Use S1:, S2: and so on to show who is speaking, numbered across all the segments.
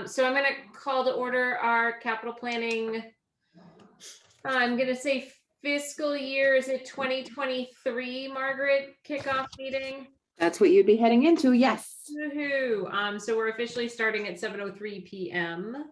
S1: So I'm going to call to order our capital planning. I'm going to say fiscal year, is it 2023, Margaret, kickoff meeting?
S2: That's what you'd be heading into, yes.
S1: Woohoo. So we're officially starting at 7:03 p.m.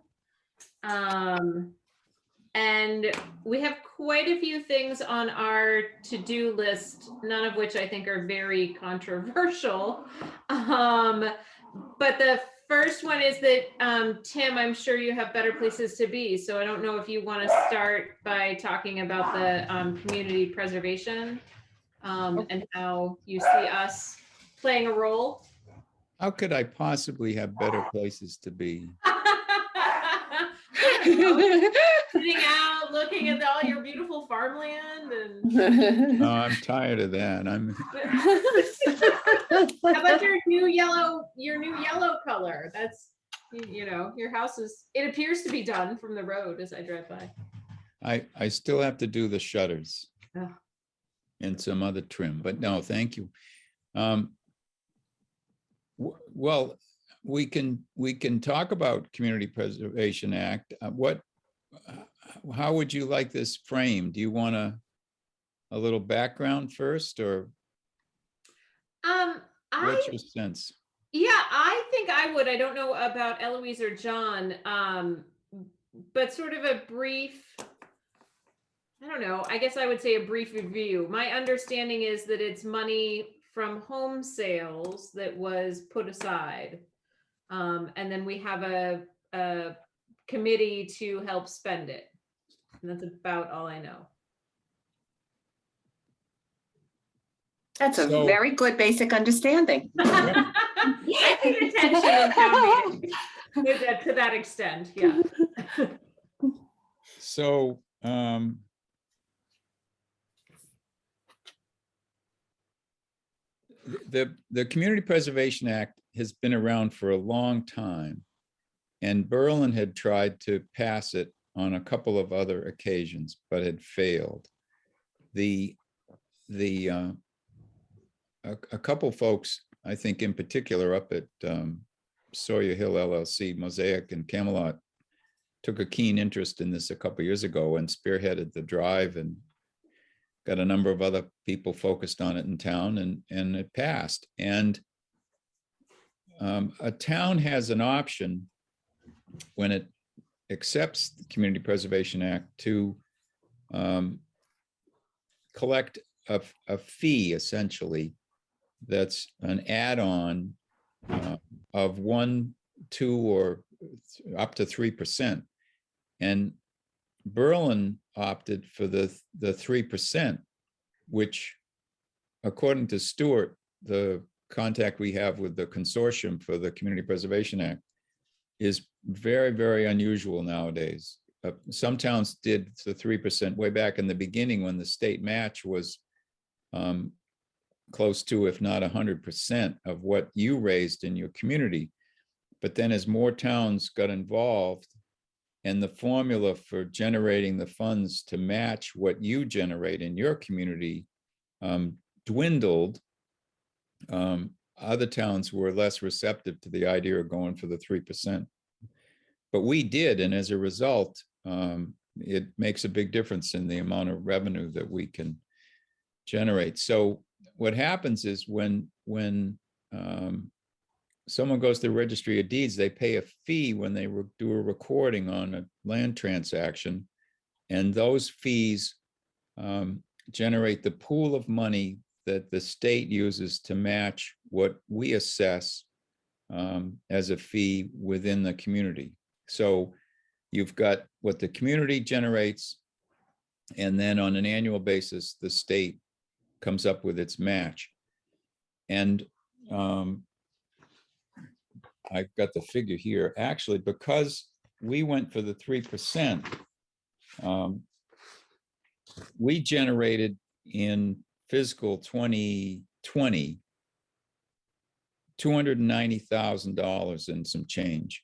S1: And we have quite a few things on our to-do list, none of which I think are very controversial. But the first one is that, Tim, I'm sure you have better places to be. So I don't know if you want to start by talking about the community preservation and how you see us playing a role.
S3: How could I possibly have better places to be?
S1: Sitting out, looking at all your beautiful farmland, and
S3: No, I'm tired of that.
S1: how about your new yellow color? That's, you know, your house is, it appears to be done from the road as I drive by.
S3: I still have to do the shutters
S1: Oh.
S3: and some other trim, but no, thank you. Well, we can talk about Community Preservation Act. How would you like this framed? Do you want a little background first, or what's your sense?
S1: Yeah, I think I would. I don't know about Eloise or John, but sort of a brief, I don't know, I guess I would say a brief review. My understanding is that it's money from home sales that was put aside. And then we have a committee to help spend it. And that's about all I know.
S2: That's a very good basic understanding.
S1: I paid attention in town meeting to that extent, yeah.
S3: So the Community Preservation Act has been around for a long time, and Berlin had tried to pass it on a couple of other occasions, but had failed. A couple folks, I think in particular up at Sawyer Hill LLC, Mosaic and Camelot, took a keen interest in this a couple of years ago and spearheaded the drive, and got a number of other people focused on it in town, and it passed. And a town has an option when it accepts the Community Preservation Act to collect a fee, essentially, that's an add-on of 1%, 2%, or up to 3%. And Berlin opted for the 3%, which, according to Stuart, the contact we have with the consortium for the Community Preservation Act, is very, very unusual nowadays. Some towns did the 3% way back in the beginning when the state match was close to, if not 100% of what you raised in your community. But then as more towns got involved, and the formula for generating the funds to match what you generate in your community dwindled, other towns were less receptive to the idea of going for the 3%. But we did, and as a result, it makes a big difference in the amount of revenue that we can generate. So what happens is when someone goes to the registry of deeds, they pay a fee when they do a recording on a land transaction, and those fees generate the pool of money that the state uses to match what we assess as a fee within the community. So you've got what the community generates, and then on an annual basis, the state comes up with its match. And I've got the figure here. Actually, because we went for the 3%, we generated in fiscal 2020 $290,000 and some change.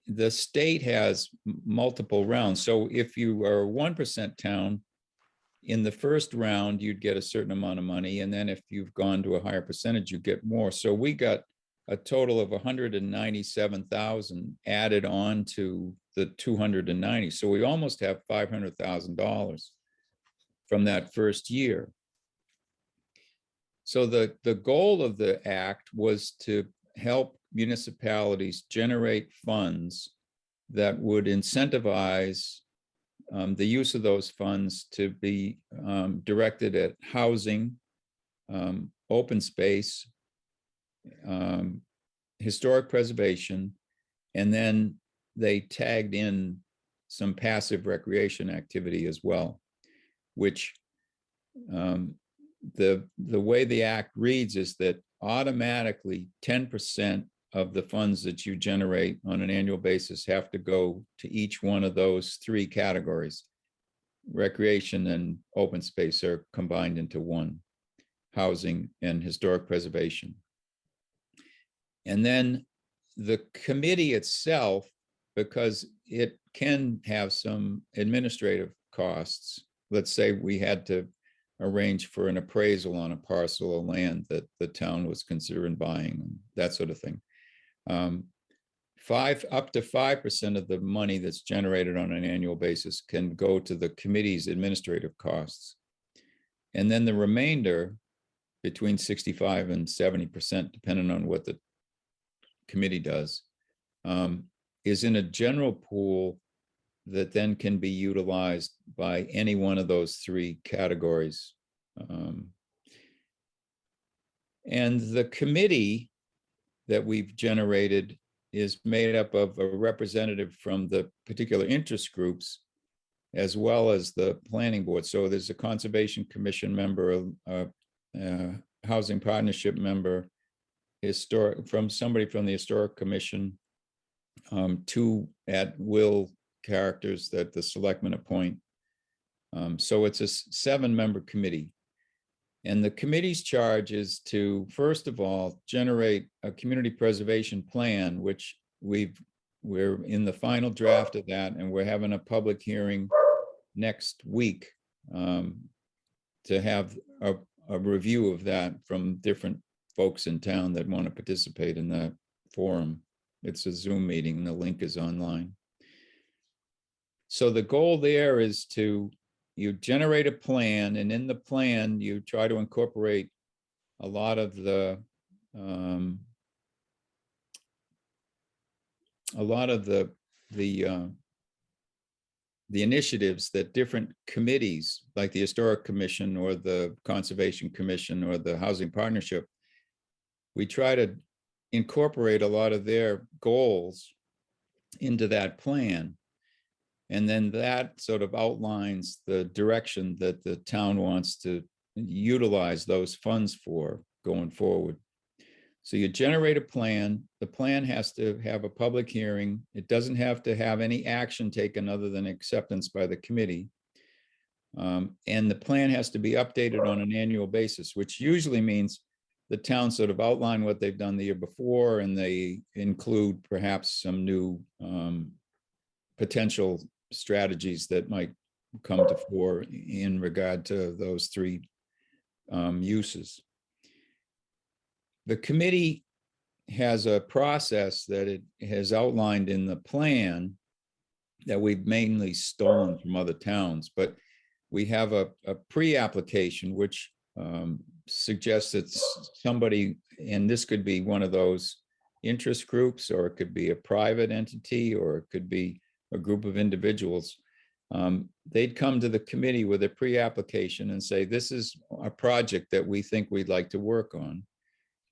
S3: The state has multiple rounds. So if you are a 1% town, in the first round, you'd get a certain amount of money. And then if you've gone to a higher percentage, you get more. So we got a total of 197,000 added on to the 290. So we almost have $500,000 from that first year. So the goal of the act was to help municipalities generate funds that would incentivize the use of those funds to be directed at housing, open space, historic preservation, and then they tagged in some passive recreation activity as well, which the way the act reads is that automatically 10% of the funds that you generate on an annual basis have to go to each one of those three categories. Recreation and open space are combined into one, housing and historic preservation. And then the committee itself, because it can have some administrative costs. Let's say we had to arrange for an appraisal on a parcel of land that the town was considering buying, that sort of thing. Up to 5% of the money that's generated on an annual basis can go to the committee's administrative costs. And then the remainder, between 65 and 70%, depending on what the committee does, is in a general pool that then can be utilized by any one of those three categories. And the committee that we've generated is made up of a representative from the particular interest groups, as well as the planning board. So there's a conservation commission member, a housing partnership member, somebody from the historic commission, two at-will characters that the selectmen appoint. So it's a 7-member committee. And the committee's charge is to, first of all, generate a community preservation plan, which we're in the final draft of that, and we're having a public hearing next week to have a review of that from different folks in town that want to participate in that forum. It's a Zoom meeting, and the link is online. So the goal there is you generate a plan, and in the plan, you try to incorporate a lot of the initiatives that different committees, like the Historic Commission or the Conservation Commission or the Housing Partnership, we try to incorporate a lot of their goals into that plan. And then that sort of outlines the direction that the town wants to utilize those funds for going forward. So you generate a plan. The plan has to have a public hearing. It doesn't have to have any action taken other than acceptance by the committee. And the plan has to be updated on an annual basis, which usually means the town sort of outline what they've done the year before, and they include perhaps some new potential strategies that might come to fore in regard to those three uses. The committee has a process that it has outlined in the plan that we've mainly stolen from other towns, but we have a pre-application which suggests that somebody, and this could be one of those interest groups, or it could be a private entity, or it could be a group of individuals. They'd come to the committee with a pre-application and say, this is a project that we think we'd like to work on.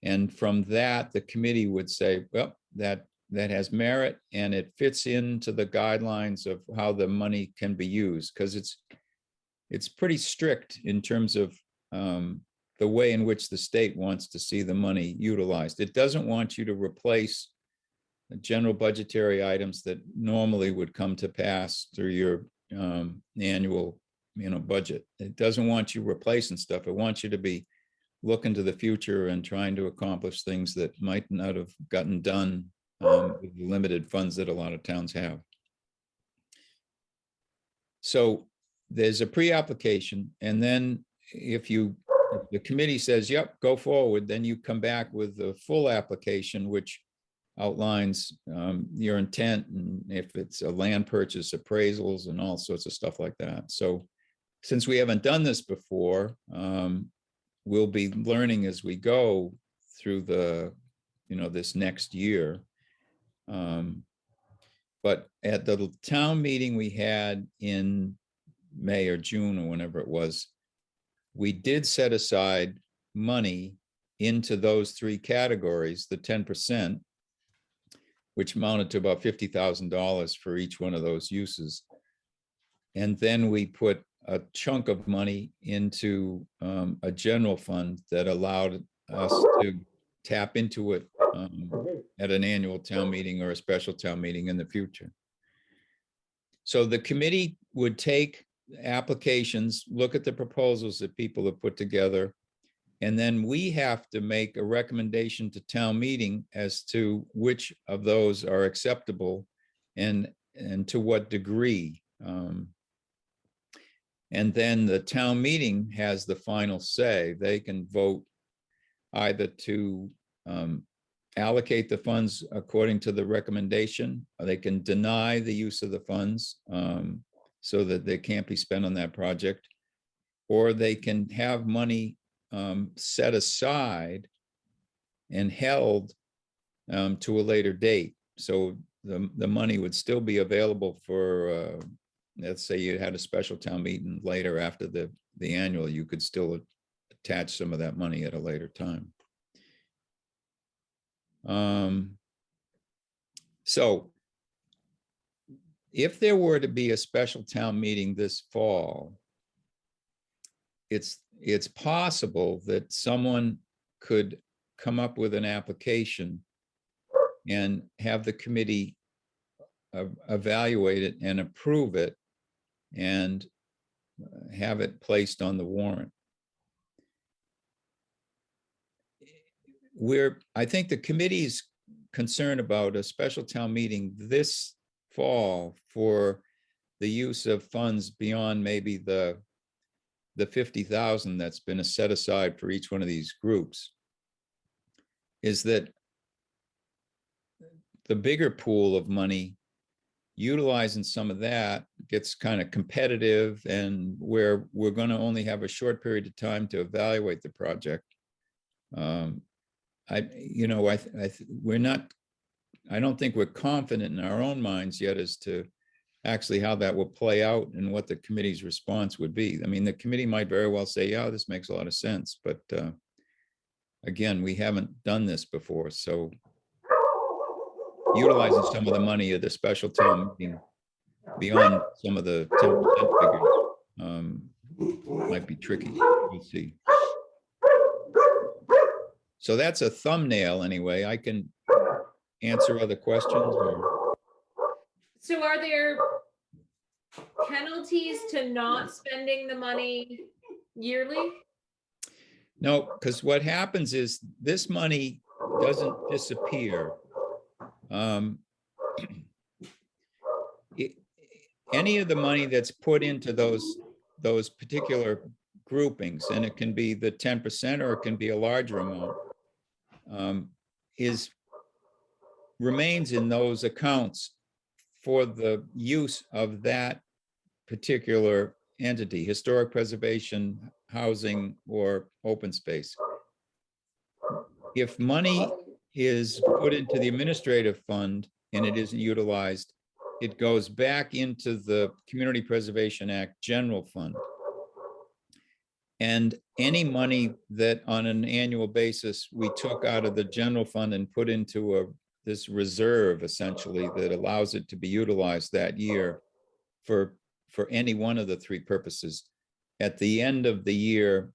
S3: And from that, the committee would say, well, that has merit and it fits into the guidelines of how the money can be used, because it's pretty strict in terms of the way in which the state wants to see the money utilized. It doesn't want you to replace general budgetary items that normally would come to pass through your annual budget. It doesn't want you replacing stuff. It wants you to be looking to the future and trying to accomplish things that might not have gotten done with the limited funds that a lot of towns have. So there's a pre-application, and then if you if the committee says, yep, go forward, then you come back with the full application, which outlines your intent, and if it's a land purchase, appraisals, and all sorts of stuff like that. So since we haven't done this before, we'll be learning as we go through the, this next year. But at the town meeting we had in May or June or whenever it was, we did set aside money into those three categories, the 10%, which amounted to about $50,000 for each one of those uses. And then we put a chunk of money into a general fund that allowed us to tap into it at an annual town meeting or a special town meeting in the future. So the committee would take applications, look at the proposals that people have put together, and then we have to make a recommendation to town meeting as to which of those are acceptable and to what degree. And then the town meeting has the final say. They can vote either to allocate the funds according to the recommendation, or they can deny the use of the funds so that they can't be spent on that project, or they can have money set aside and held to a later date. So the money would still be available for, let's say you had a special town meeting later after the annual, you could still attach some of that money at a later time. So if there were to be a special town meeting this fall, it's possible that someone could come up with an application and have the committee evaluate it and approve it and have it placed on the warrant. I think the committee's concerned about a special town meeting this fall for the use of funds beyond maybe the 50,000 that's been set aside for each one of these groups, is that the bigger pool of money, utilizing some of that, gets kind of competitive, and where we're going to only have a short period of time to evaluate the project. I don't think we're confident in our own minds yet as to actually how that will play out and what the committee's response would be. I mean, the committee might very well say, yeah, this makes a lot of sense, but again, we haven't done this before. So utilizing some of the money of the special town meeting beyond some of the 10% figures might be tricky. We'll see. So that's a thumbnail anyway. I can answer other questions.
S1: So are there penalties to not spending the money yearly?
S3: No, because what happens is this money doesn't disappear. Any of the money that's put into those particular groupings, and it can be the 10% or it can be a larger amount, remains in those accounts for the use of that particular entity, historic preservation, housing, or open space. If money is put into the administrative fund and it isn't utilized, it goes back into the Community Preservation Act general fund. And any money that on an annual basis we took out of the general fund and put into this reserve, essentially, that allows it to be utilized that year for any one of the three purposes. At the end of the year,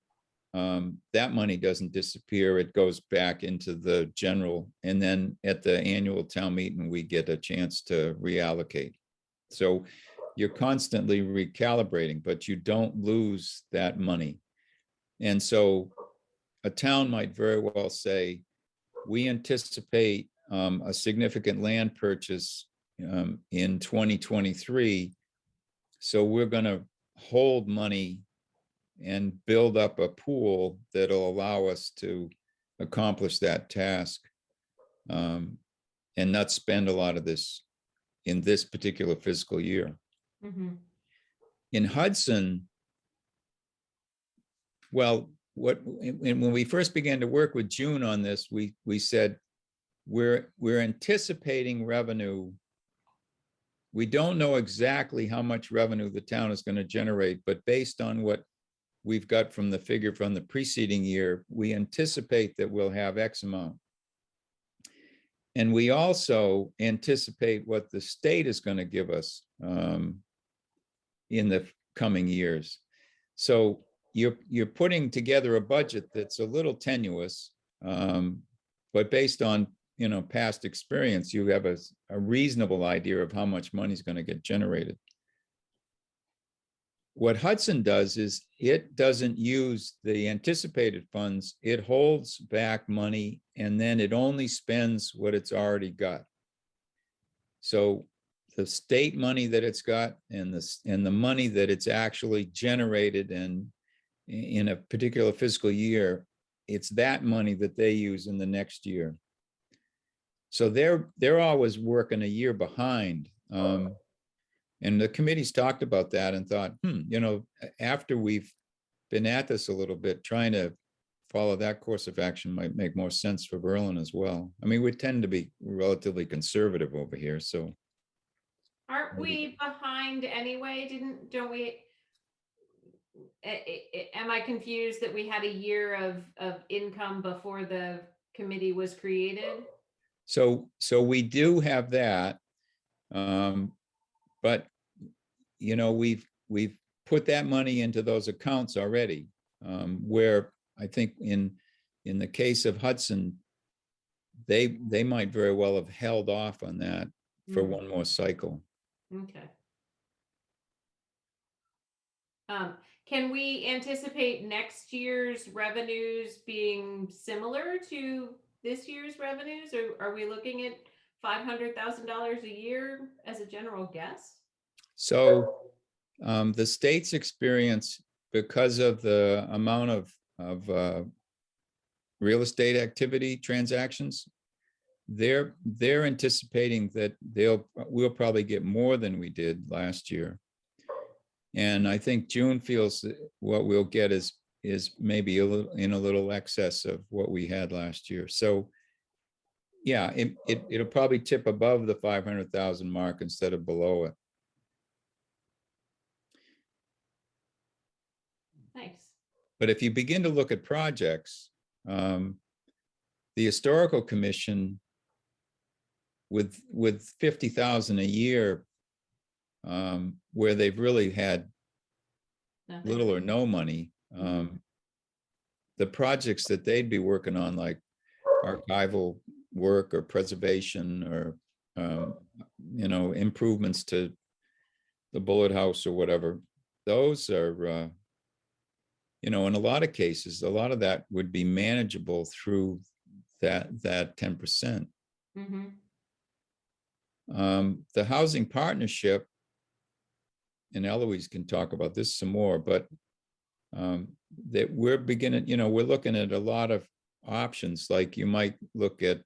S3: that money doesn't disappear. It goes back into the general, and then at the annual town meeting, we get a chance to reallocate. So you're constantly recalibrating, but you don't lose that money. And so a town might very well say, we anticipate a significant land purchase in 2023. So we're going to hold money and build up a pool that'll allow us to accomplish that task, and not spend a lot of this in this particular fiscal year.
S1: Mhm.
S3: In Hudson, well, when we first began to work with June on this, we said we're anticipating revenue. We don't know exactly how much revenue the town is going to generate, but based on what we've got from the figure from the preceding year, we anticipate that we'll have X amount. And we also anticipate what the state is going to give us in the coming years. So you're putting together a budget that's a little tenuous, but based on past experience, you have a reasonable idea of how much money is going to get generated. What Hudson does is it doesn't use the anticipated funds. It holds back money and then it only spends what it's already got. So the state money that it's got and the money that it's actually generated and in a particular fiscal year, it's that money that they use in the next year. So they're always working a year behind. And the committees talked about that and thought, after we've been at this a little bit, trying to follow that course of action might make more sense for Berlin as well. I mean, we tend to be relatively conservative over here, so.
S1: Aren't we behind anyway? Don't we? Am I confused that we had a year of income before the committee was created?
S3: So we do have that. But, we've put that money into those accounts already, where I think in the case of Hudson, they might very well have held off on that for one more cycle.
S1: Okay. Can we anticipate next year's revenues being similar to this year's revenues, or are we looking at $500,000 a year as a general guess?
S3: So the state's experience, because of the amount of real estate activity transactions, they're anticipating that we'll probably get more than we did last year. And I think June feels that what we'll get is maybe a little excess of what we had last year. So yeah, it'll probably tip above the 500,000 mark instead of below it.
S1: Nice.
S3: But if you begin to look at projects, the historical commission with 50,000 a year, where they've really had
S1: Nothing.
S3: little or no money, the projects that they'd be working on, like archival work or preservation or improvements to the Bullet House or whatever, those are in a lot of cases, a lot of that would be manageable through that 10%. The housing partnership, and Eloise can talk about this some more, but that we're beginning, we're looking at a lot of options. Like you might look at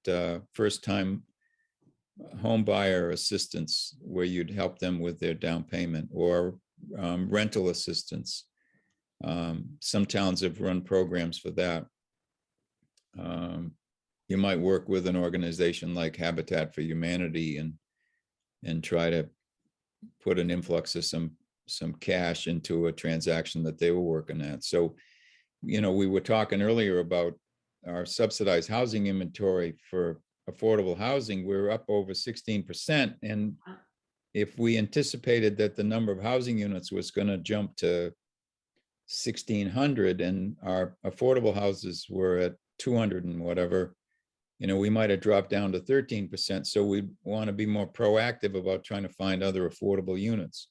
S3: first-time home buyer assistance, where you'd help them with their down payment, or rental assistance. Some towns have run programs for that. You might work with an organization like Habitat for Humanity and try to put an influx of some cash into a transaction that they were working at. So, we were talking earlier about our subsidized housing inventory for affordable housing. We're up over 16%. And if we anticipated that the number of housing units was going to jump to 1,600 and our affordable houses were at 200 and whatever, we might have dropped down to 13%. So we want to be more proactive about trying to find other affordable units.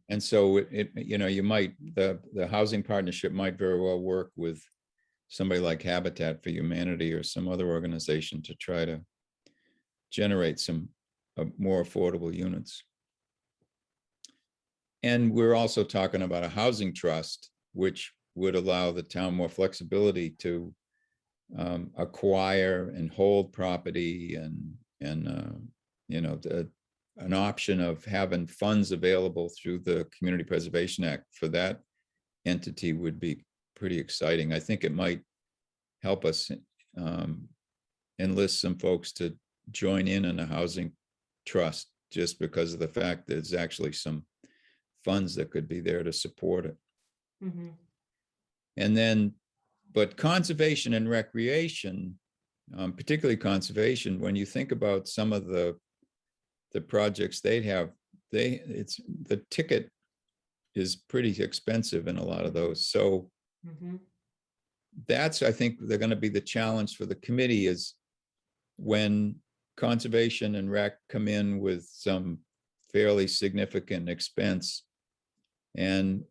S3: And so you might, the housing partnership might very well work with somebody like Habitat for Humanity or some other organization to try to generate some more affordable units. And we're also talking about a housing trust, which would allow the town more flexibility to acquire and hold property and you know, an option of having funds available through the Community Preservation Act for that entity would be pretty exciting. I think it might help us enlist some folks to join in a housing trust, just because of the fact that there's actually some funds that could be there to support it.
S1: Mhm.
S3: And then, but conservation and recreation, particularly conservation, when you think about some of the projects they'd have, the ticket is pretty expensive in a lot of those. So
S1: Mhm.
S3: that's, I think, they're going to be the challenge for the committee, is when conservation and rec come in with some fairly significant expense, and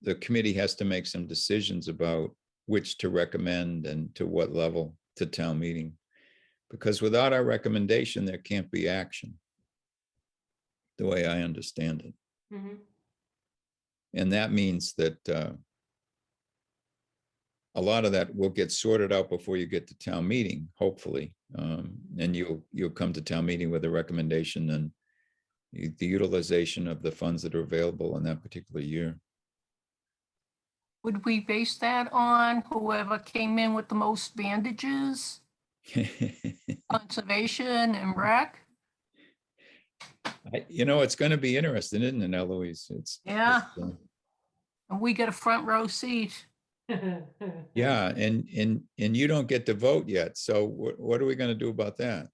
S3: the committee has to make some decisions about which to recommend and to what level to town meeting. Because without our recommendation, there can't be action, the way I understand it.
S1: Mhm.
S3: And that means that a lot of that will get sorted out before you get to town meeting, hopefully. And you'll come to town meeting with a recommendation and the utilization of the funds that are available in that particular year.
S4: Would we base that on whoever came in with the most bandages, conservation and rec?
S3: You know, it's going to be interesting, isn't it, Eloise?
S4: Yeah. And we get a front row seat.
S3: Yeah, and you don't get to vote yet. So what are we going to do about that?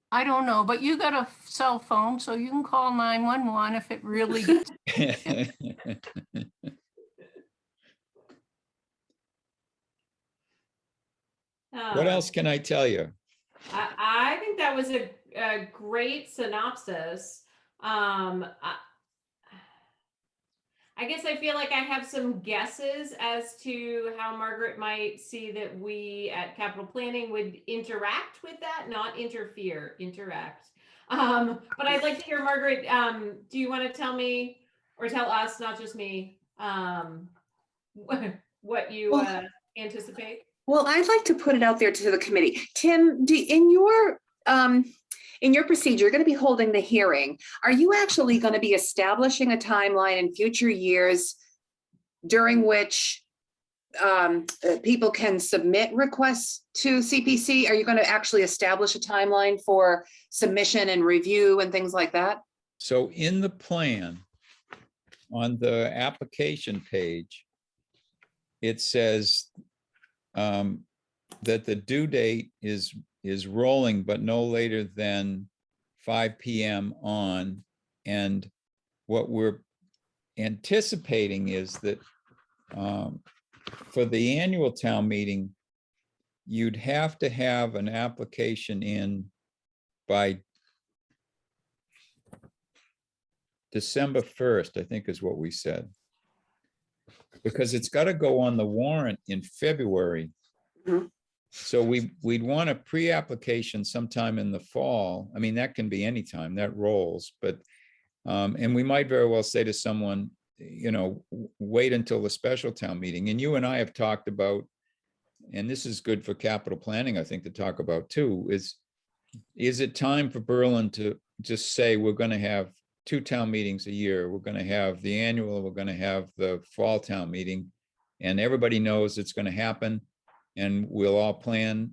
S4: I don't know, but you got a cell phone, so you can call 911 if it really gets.
S3: What else can I tell you?
S1: I think that was a great synopsis. I guess I feel like I have some guesses as to how Margaret might see that we at Capital Planning would interact with that, not interfere, interact. But I'd like to hear, Margaret, do you want to tell me, or tell us, not just me, what you anticipate?
S2: Well, I'd like to put it out there to the committee. Tim, in your procedure, you're going to be holding the hearing. Are you actually going to be establishing a timeline in future years during which people can submit requests to CPC? Are you going to actually establish a timeline for submission and review and things like that?
S3: So in the plan, on the application page, it says that the due date is rolling, but no later than 5 p.m. on. And what we're anticipating is that for the annual town meeting, you'd have to have an application in by December 1st, I think is what we said. Because it's got to go on the warrant in February.
S2: Mhm.
S3: So we'd want a pre-application sometime in the fall. I mean, that can be anytime, that rolls, but and we might very well say to someone, you know, wait until the special town meeting. And you and I have talked about, and this is good for capital planning, I think, to talk about too, is it time for Berlin to just say, we're going to have 2 town meetings a year. We're going to have the annual, we're going to have the fall town meeting, and everybody knows it's going to happen, and we'll all plan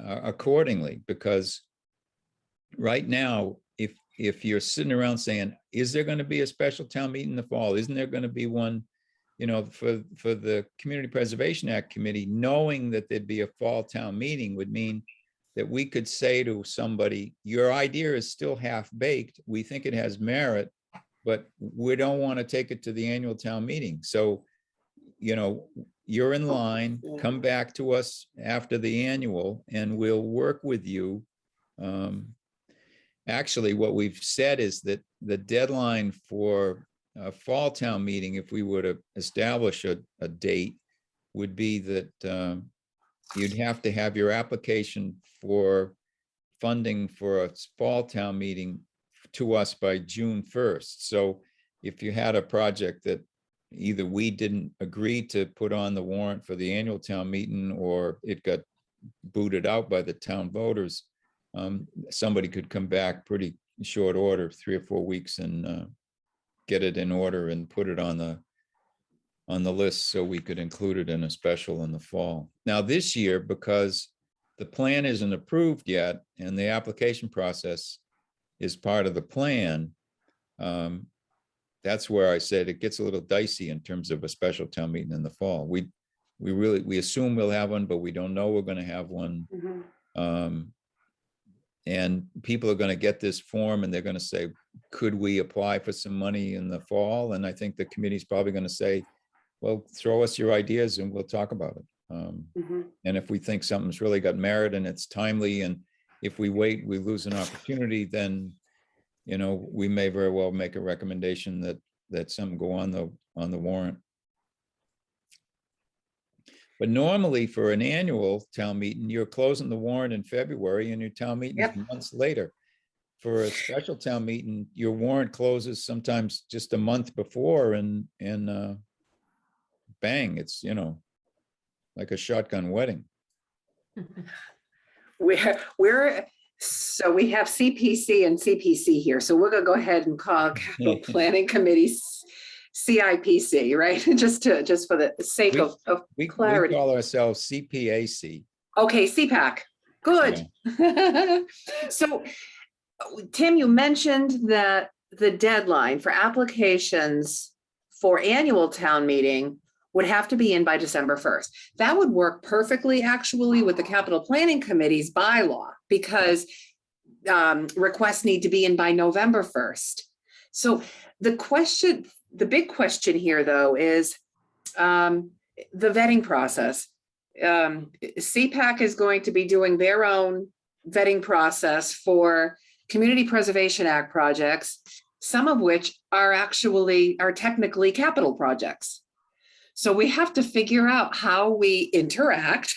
S3: accordingly. Because right now, if you're sitting around saying, is there going to be a special town meeting in the fall? Isn't there going to be one, you know, for the Community Preservation Act committee? Knowing that there'd be a fall town meeting would mean that we could say to somebody, your idea is still half-baked. We think it has merit, but we don't want to take it to the annual town meeting. So, you know, you're in line, come back to us after the annual and we'll work with you. Actually, what we've said is that the deadline for a fall town meeting, if we were to establish a date, would be that you'd have to have your application for funding for a fall town meeting to us by June 1st. So if you had a project that, either we didn't agree to put on the warrant for the annual town meeting, or it got booted out by the town voters, somebody could come back pretty short order, 3 or 4 weeks, and get it in order and put it on the list so we could include it in a special in the fall. Now this year, because the plan isn't approved yet and the application process is part of the plan, that's where I said it gets a little dicey in terms of a special town meeting in the fall. We assume we'll have one, but we don't know we're going to have one. And people are going to get this form and they're going to say, could we apply for some money in the fall? And I think the committee's probably going to say, well, throw us your ideas and we'll talk about it. And if we think something's really got merit and it's timely, and if we wait, we lose an opportunity, then, you know, we may very well make a recommendation that something go on the warrant. But normally for an annual town meeting, you're closing the warrant in February and your town meeting is months later. For a special town meeting, your warrant closes sometimes just a month before, and bang, it's, you know, like a shotgun wedding.
S2: So we have CPC and CPC here. So we're gonna go ahead and call Capital Planning Committee CIPC, right? just for the sake of clarity.
S3: We call ourselves CPAC.
S2: Okay, CPAC, good. Yeah. So Tim, you mentioned that the deadline for applications for annual town meeting would have to be in by December 1st. That would work perfectly actually with the Capital Planning Committee's bylaw, because requests need to be in by November 1st. So the big question here though is the vetting process. CPAC is going to be doing their own vetting process for Community Preservation Act projects, some of which are technically capital projects. So we have to figure out how we interact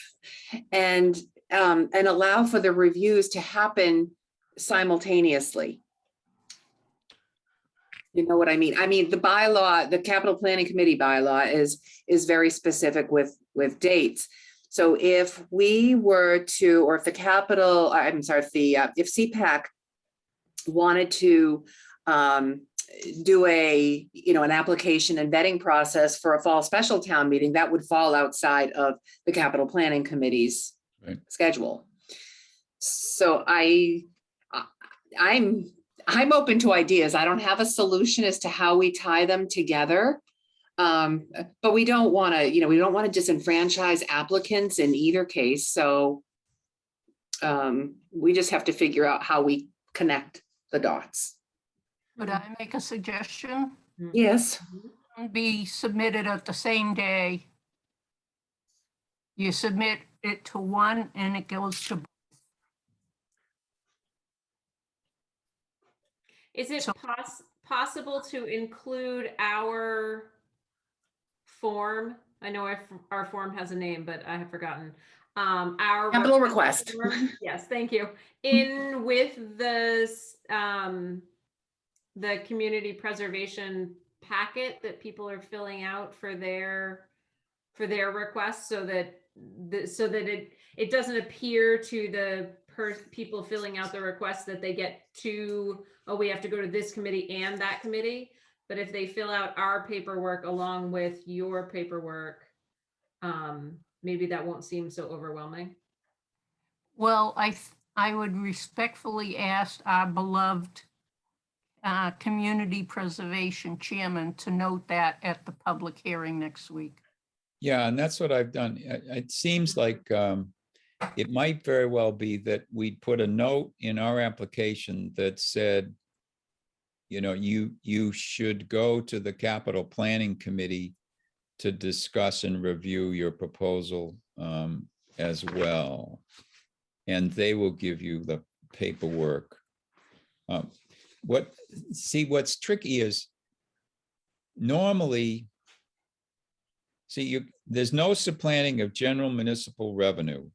S2: and allow for the reviews to happen simultaneously. You know what I mean? I mean, the bylaw, the Capital Planning Committee bylaw is very specific with dates. So if we were to, or if the capital, I'm sorry, if CPAC wanted to do an application and vetting process for a fall special town meeting, that would fall outside of the Capital Planning Committee's schedule. So I'm open to ideas. I don't have a solution as to how we tie them together. But we don't want to, we don't want to disenfranchise applicants in either case. So we just have to figure out how we connect the dots.
S4: Could I make a suggestion?
S2: Yes.
S4: Be submitted at the same day. You submit it to one and it goes to.
S1: Is it possible to include our form? I know our form has a name, but I have forgotten. Our
S2: capital request.
S1: Form, yes, thank you. In with the community preservation packet that people are filling out for their requests, so that it doesn't appear to the people filling out the request that they get we have to go to this committee and that committee. But if they fill out our paperwork along with your paperwork, maybe that won't seem so overwhelming.
S4: Well, I would respectfully ask our beloved Community Preservation Chairman to note that at the public hearing next week.
S3: Yeah, and that's what I've done. It seems like it might very well be that we'd put a note in our application that said, you should go to the Capital Planning Committee to discuss and review your proposal as well. And they will give you the paperwork. What's tricky is normally, there's no supplanting of general municipal revenue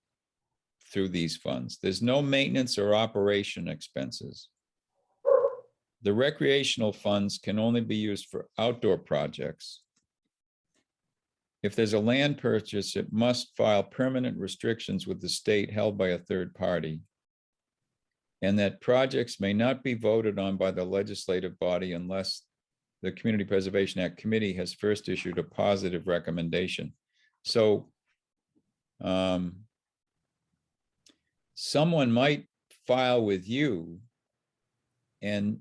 S3: through these funds. There's no maintenance or operation expenses. The recreational funds can only be used for outdoor projects. if there's a land purchase, it must file permanent restrictions with the state held by a third party. And that projects may not be voted on by the legislative body unless the Community Preservation Act Committee has first issued a positive recommendation. So someone might file with you and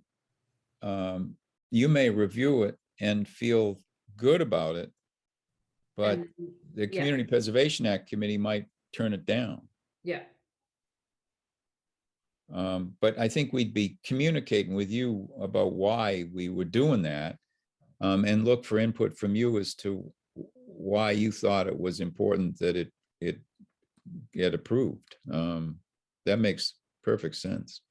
S3: you may review it and feel good about it, but
S1: And-
S3: the
S1: yeah.
S3: Community Preservation Act Committee might turn it down.
S1: Yeah,
S3: But I think we'd be communicating with you about why we were doing that, and look for input from you as to why you thought it was important that it get approved. That makes perfect sense.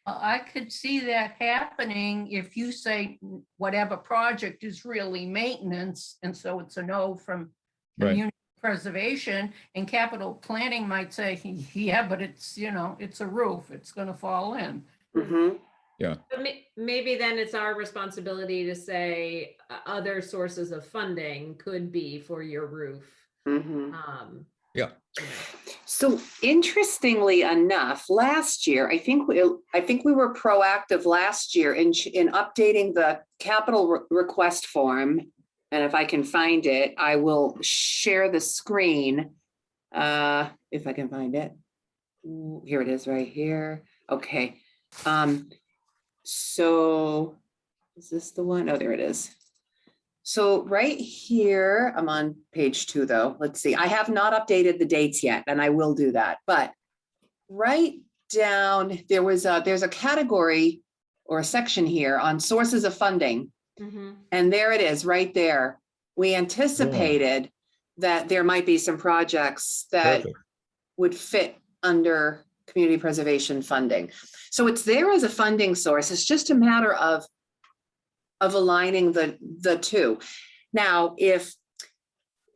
S4: I could see that happening if you say whatever project is really maintenance, and so it's a no from
S3: Right.
S4: community preservation, and capital planning might say, yeah, but it's, it's a roof, it's gonna fall in.
S2: Mhm.
S1: but maybe then it's our responsibility to say other sources of funding could be for your roof.
S2: Mhm.
S3: Yeah.
S1: You know.
S2: So interestingly enough, last year, I think we were proactive last year in updating the capital request form. And if I can find it, I will share the screen. If I can find it. Ooh, here it is right here. Okay. So is this the one? Oh, there it is. So right here, I'm on page 2 though. Let's see. I have not updated the dates yet, and I will do that. But right down, there's a category or a section here on sources of funding.
S1: Mhm.
S2: And there it is, right there. We anticipated that there might be some projects that
S3: Perfect.
S2: would fit under community preservation funding. So it's there as a funding source. It's just a matter of aligning the two. Now, if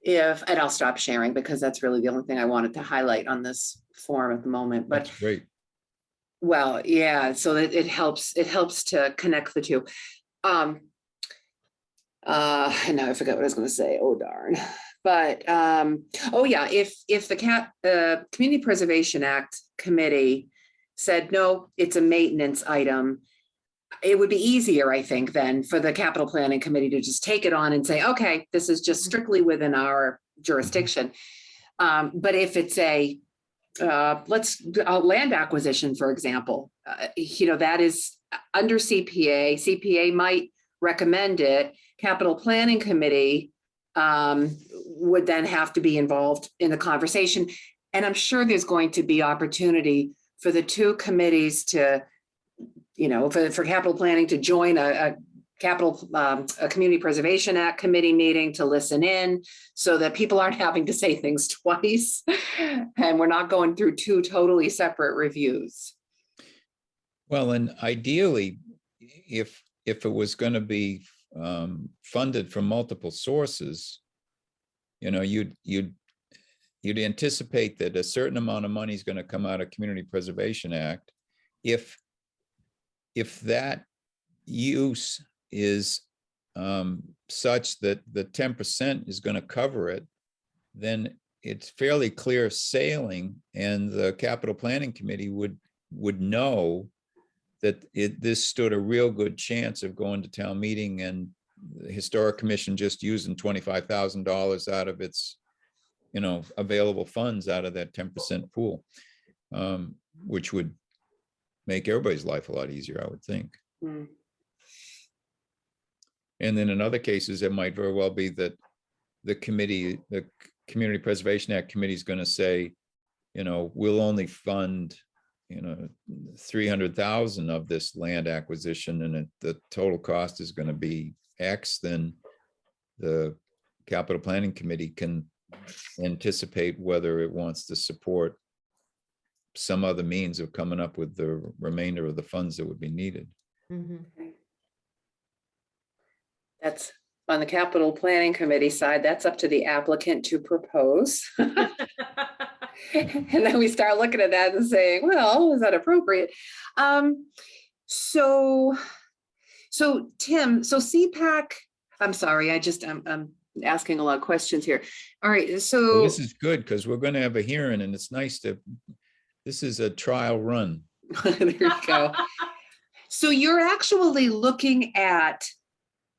S2: and I'll stop sharing because that's really the only thing I wanted to highlight on this form at the moment, but
S3: That's great.
S2: well, yeah, so that it helps to connect the two. And now I forgot what I was going to say. Oh, darn. But, oh yeah, if the Community Preservation Act Committee said, no, it's a maintenance item, it would be easier, I think, then for the Capital Planning Committee to just take it on and say, okay, this is just strictly within our jurisdiction. But if it's a land acquisition, for example, that is under CPA. CPA might recommend it. Capital Planning Committee would then have to be involved in the conversation. And I'm sure there's going to be opportunity for the two committees to, for capital planning to join a Community Preservation Act committee meeting to listen in so that people aren't having to say things twice and we're not going through two totally separate reviews.
S3: Well, and ideally, if it was going to be funded from multiple sources, you'd anticipate that a certain amount of money is going to come out of Community Preservation Act. If that use is such that the 10% is going to cover it, then it's fairly clear sailing, and the Capital Planning Committee would know that this stood a real good chance of going to town meeting, and the Historic Commission just using $25,000 out of its, available funds out of that 10% pool, which would make everybody's life a lot easier, I would think.
S2: Mm.
S3: And then in other cases, it might very well be that the Community Preservation Act Committee is going to say, we'll only fund, 300,000 of this land acquisition, and the total cost is going to be X. Then the Capital Planning Committee can anticipate whether it wants to support some other means of coming up with the remainder of the funds that would be needed.
S1: Mhm.
S2: That's on the Capital Planning Committee side, that's up to the applicant to propose. And then we start looking at that and saying, well, is that appropriate? So Tim, so CPAC, I'm sorry, I'm asking a lot of questions here. All right,
S3: Well,
S2: so,
S3: this is good because we're going to have a hearing and it's nice to, this is a trial run.
S2: there you go. So you're actually looking at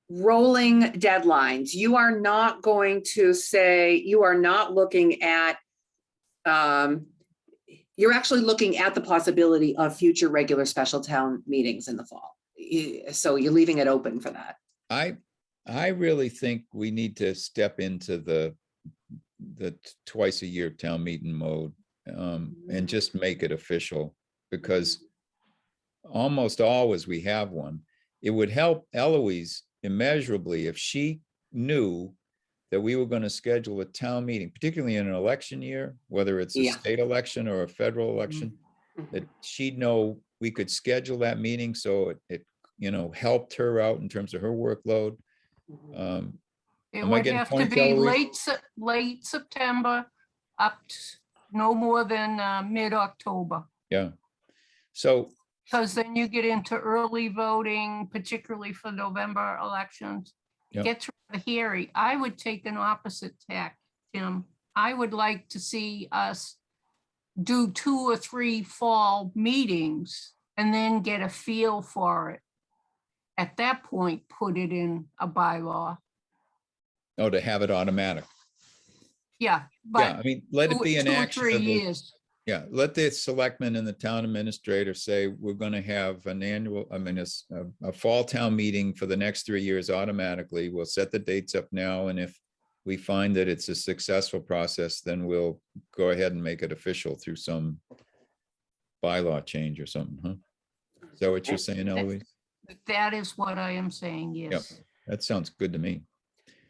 S2: rolling deadlines. You are not going to say, you are not looking at, you're actually looking at the possibility of future regular special town meetings in the fall. So you're leaving it open for that.
S3: I really think we need to step into the twice a year town meeting mode, and just make it official, because almost always we have one. It would help Eloise immeasurably if she knew that we were going to schedule a town meeting, particularly in an election year, whether it's a
S2: Yeah.
S3: state election or a federal election, that she'd know we could schedule that meeting, so it helped her out in terms of her workload.
S4: It
S3: Am I
S4: would
S3: getting
S4: have to
S3: points,
S4: be
S3: Eloise?
S4: late September up to no more than mid-October.
S3: Yeah. So,
S4: Because then you get into early voting, particularly for November elections. It
S3: Yep.
S4: gets rather hairy. I would take an opposite tack, Tim. I would like to see us do 2 or 3 fall meetings and then get a feel for it. At that point, put it in a bylaw.
S3: oh, to have it automatic.
S4: Yeah,
S3: Yeah, I
S4: but
S3: mean, let it be an
S4: 2 or
S3: action
S4: 3
S3: of the,
S4: years.
S3: yeah, let the selectman and the town administrator say, we're gonna have an annual, a fall town meeting for the next 3 years automatically. We'll set the dates up now, and if we find that it's a successful process, then we'll go ahead and make it official through some bylaw change or something, huh? Is that what you're saying, Eloise?
S4: That is what I am saying, yes.
S3: That sounds good to me.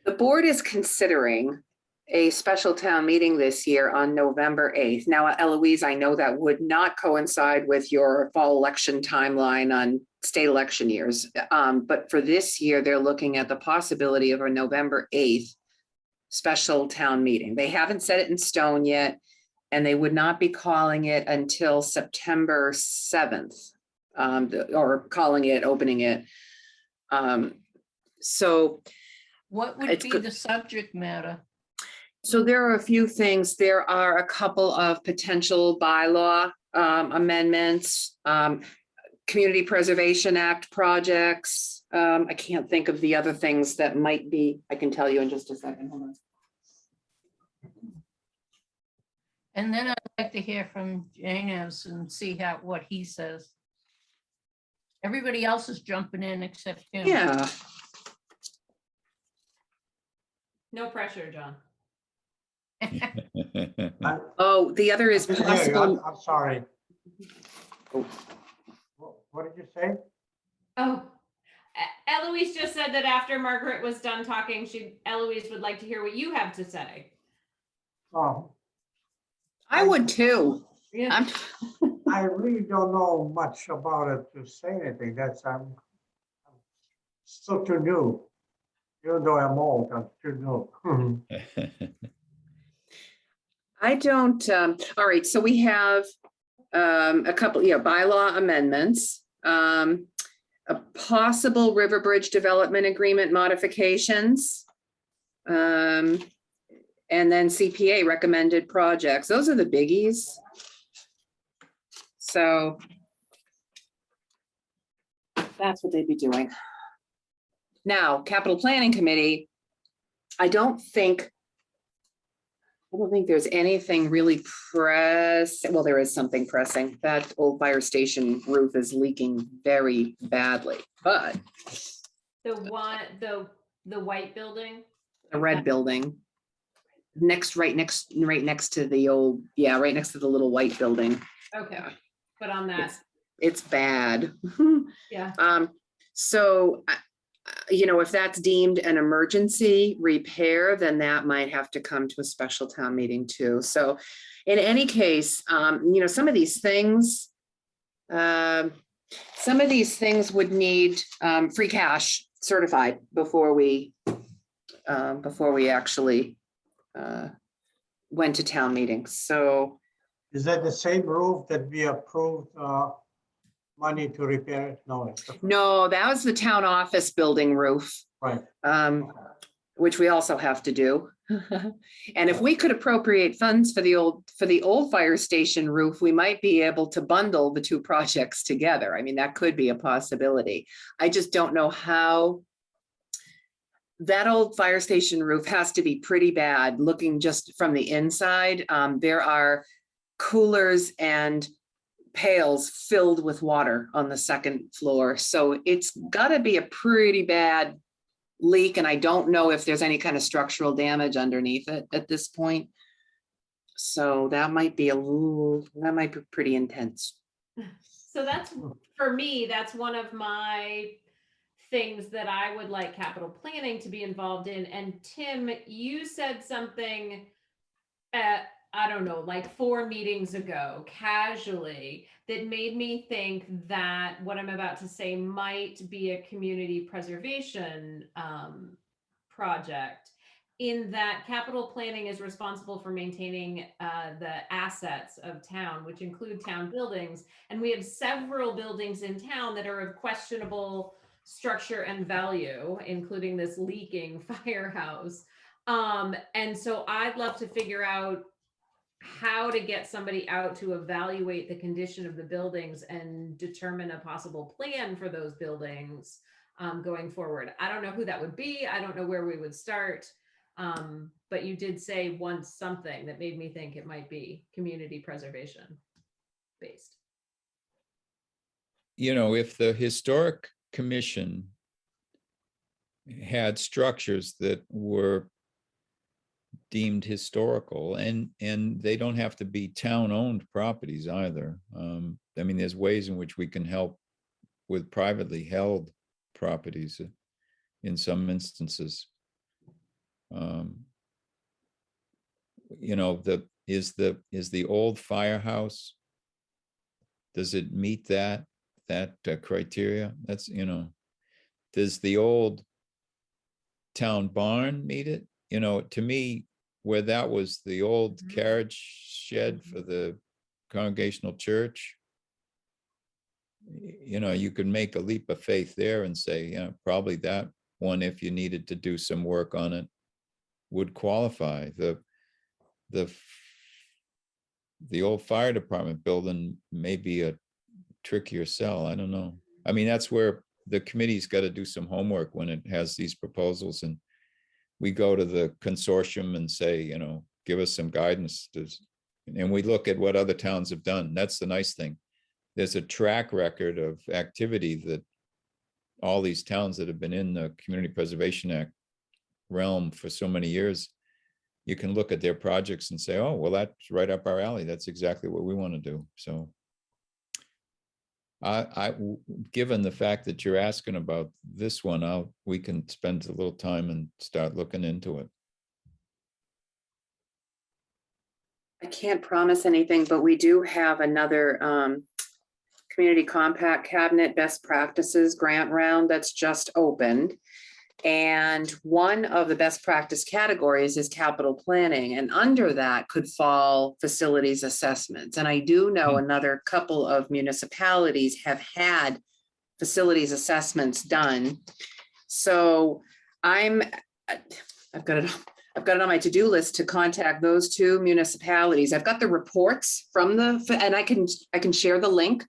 S2: The board is considering a special town meeting this year on November 8th. Now, Eloise, I know that would not coincide with your fall election timeline on state election years. But for this year, they're looking at the possibility of a November 8th special town meeting. They haven't set it in stone yet, and they would not be calling it until September 7th, or calling it, opening it. So
S4: What would
S2: It's
S4: be
S2: good.
S4: the subject matter?
S2: So there are a few things. There are a couple of potential bylaw amendments, Community Preservation Act projects. I can't think of the other things that might be. I can tell you in just a second. Hold on.
S4: And then I'd like to hear from James and see what he says. Everybody else is jumping in except him.
S2: Yeah,
S1: No pressure, John.
S2: oh, the other is
S5: Didn't hear you.
S2: possible.
S5: I'm sorry.
S2: Oh.
S5: What did you say?
S1: Oh, Eloise just said that after Margaret was done talking, Eloise would like to hear what you have to say.
S5: Oh,
S2: I would too.
S1: Yeah.
S5: I really don't know much about it to say anything. I'm still too new. Even though I'm old, I'm too new.
S2: I don't, all right, so we have a couple, bylaw amendments. A possible River Bridge Development Agreement modifications. And then CPA recommended projects. Those are the biggies. So that's what they'd be doing. Now, Capital Planning Committee, I don't think there's anything really well, there is something pressing. That old fire station roof is leaking very badly, but
S1: The white building.
S2: the red building right next to the old, right next to the little white building.
S1: Okay, but on that,
S2: It's bad.
S1: yeah.
S2: So, if that's deemed an emergency repair, then that might have to come to a special town meeting too. So in any case, some of these things would need free cash certified before we actually went to town meetings. So
S5: Is that the same roof that we approved money to repair it? No, it's different.
S2: no, that was the town office building roof.
S5: Right.
S2: Um, which we also have to do. And if we could appropriate funds for the old fire station roof, we might be able to bundle the two projects together. I mean, that could be a possibility. I just don't know how. That old fire station roof has to be pretty bad looking just from the inside. There are coolers and pails filled with water on the second floor. So it's gotta be a pretty bad leak, and I don't know if there's any kind of structural damage underneath it at this point. So that might be pretty intense.
S1: So that's, for me, that's one of my things that I would like capital planning to be involved in. And Tim, you said something I don't know, like 4 meetings ago, casually, that made me think that what I'm about to say might be a community preservation project, in that capital planning is responsible for maintaining the assets of town, which include town buildings. And we have several buildings in town that are of questionable structure and value, including this leaking firehouse. And so I'd love to figure out how to get somebody out to evaluate the condition of the buildings and determine a possible plan for those buildings going forward. I don't know who that would be. I don't know where we would start. But you did say once something that made me think it might be community preservation based.
S3: You know, if the historic commission had structures that were deemed historical, and they don't have to be town-owned properties either. I mean, there's ways in which we can help with privately held properties in some instances. You know, is the old firehouse, does it meet that criteria? That's, you know, does the old town barn meet it? You know, to me, where that was the old carriage shed for the Congregational Church, you know, you could make a leap of faith there and say, yeah, probably that one, if you needed to do some work on it, would qualify. The old fire department building may be a trickier sell. I don't know. I mean, that's where the committee's got to do some homework when it has these proposals, and we go to the consortium and say, you know, give us some guidance. And we look at what other towns have done. That's the nice thing. There's a track record of activity that all these towns that have been in the Community Preservation Act realm for so many years, you can look at their projects and say, oh, well, that's right up our alley. That's exactly what we want to do. So given the fact that you're asking about this one, we can spend a little time and start looking into it.
S2: I can't promise anything, but we do have another community compact cabinet best practices grant round that's just opened. And one of the best practice categories is capital planning, and under that could fall facilities assessments. And I do know another couple of municipalities have had facilities assessments done. So I've got it on my to-do list to contact those 2 municipalities. I've got the reports from and I can share the link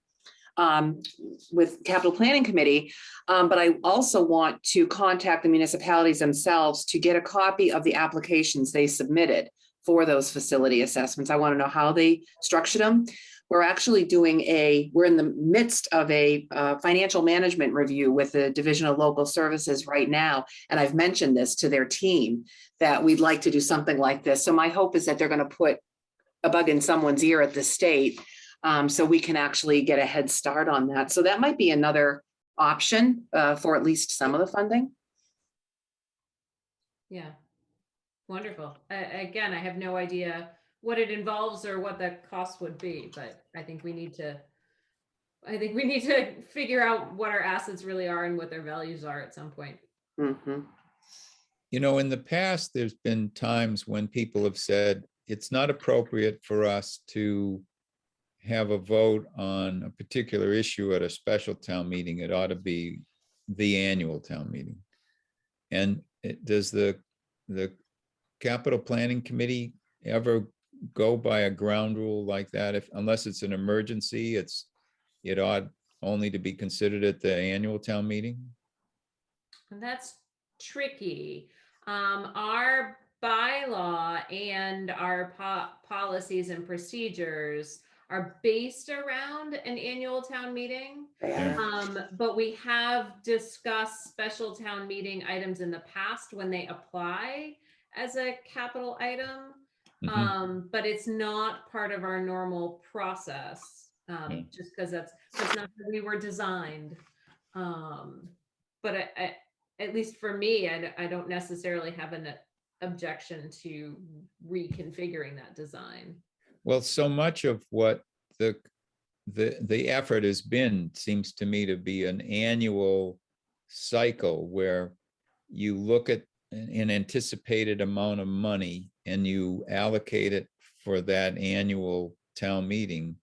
S2: with Capital Planning Committee, but I also want to contact the municipalities themselves to get a copy of the applications they submitted for those facility assessments. I want to know how they structured them. We're actually we're in the midst of a financial management review with the Division of Local Services right now. And I've mentioned this to their team that we'd like to do something like this. So my hope is that they're going to put a bug in someone's ear at the state, so we can actually get a head start on that. So that might be another option for at least some of the funding.
S1: Yeah, wonderful. Again, I have no idea what it involves or what the cost would be, but I think we need to figure out what our assets really are and what their values are at some point.
S2: Mm-hmm.
S3: You know, in the past, there's been times when people have said it's not appropriate for us to have a vote on a particular issue at a special town meeting. It ought to be the annual town meeting. And does the the capital planning committee ever go by a ground rule like that? If, unless it's an emergency, it ought only to be considered at the annual town meeting?
S1: And that's tricky. Our bylaw and our policies and procedures are based around an annual town meeting.
S2: They
S3: Yeah.
S2: are.
S1: But we have discussed special town meeting items in the past when they apply as a capital item.
S3: Mhm.
S1: But it's not part of our normal process,
S3: Yeah.
S1: just because that's not how we were designed. But at least for me, I don't necessarily have an objection to reconfiguring that design.
S3: Well, so much of what the effort has been seems to me to be an annual cycle where you look at an anticipated amount of money and you allocate it for that annual town meeting.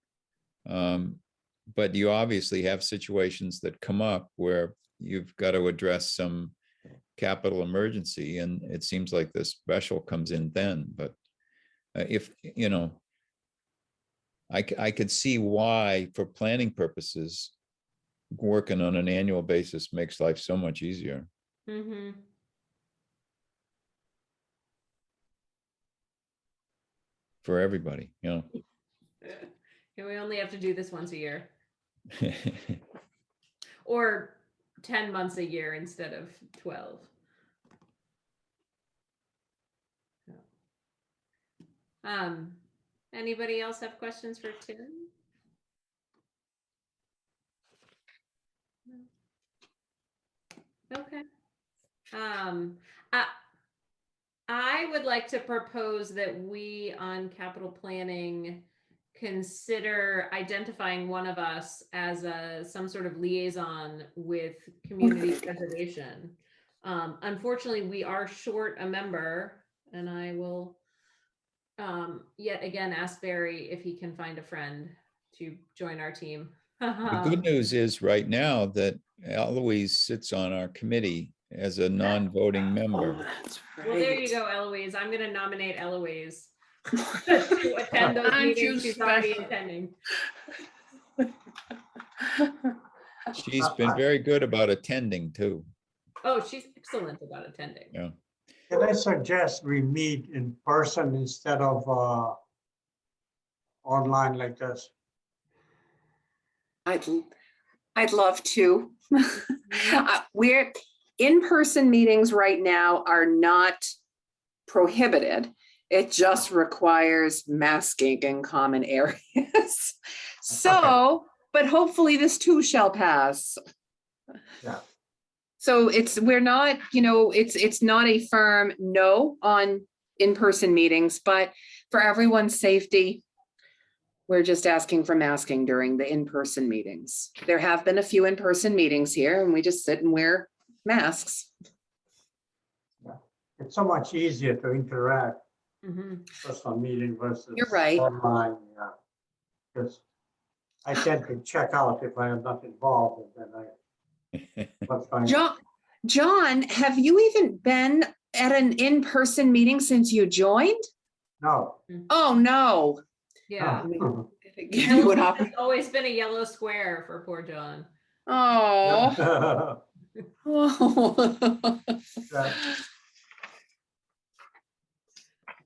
S3: But you obviously have situations that come up where you've got to address some capital emergency, and it seems like the special comes in then. But if, you know, I could see why, for planning purposes, working on an annual basis makes life so much easier
S1: Mm-hmm.
S3: for everybody, you know.
S1: And we only have to do this once a year, or 10 months a year instead of 12. Anybody else have questions for Tim? Okay. I would like to propose that we on capital planning consider identifying one of us as some sort of liaison with community preservation. Unfortunately, we are short a member, and I will yet again ask Barry if he can find a friend to join our team.
S3: The good news is right now that Eloise sits on our committee as a non-voting
S2: Oh,
S3: member.
S2: that's right.
S1: Well, there you go, Eloise. I'm going to nominate Eloise to attend those
S4: Aren't you
S1: meetings. She's already
S4: special?
S1: attending.
S3: She's been very good about attending too.
S1: Oh, she's excellent about attending.
S3: Yeah.
S5: Can I suggest we meet in person instead of online like this?
S2: I'd love to. We're in-person meetings right now are not prohibited. It just requires masking in common areas. So, but hopefully this too shall pass.
S5: Yeah.
S2: So we're not, it's not a firm no on in-person meetings, but for everyone's safety, we're just asking for masking during the in-person meetings. There have been a few in-person meetings here and we just sit and wear masks.
S5: It's so much easier to interact
S1: Mhm.
S5: personal meeting versus
S2: You're right.
S5: online. Yeah. Because I tend to check out if I am not involved, and then what's going on?
S2: John, have you even been at an in-person meeting since you joined?
S5: No.
S2: Oh, no.
S1: Yeah.
S2: Give you an
S1: It's always been a yellow square for poor John.
S2: Oh.
S5: Yeah.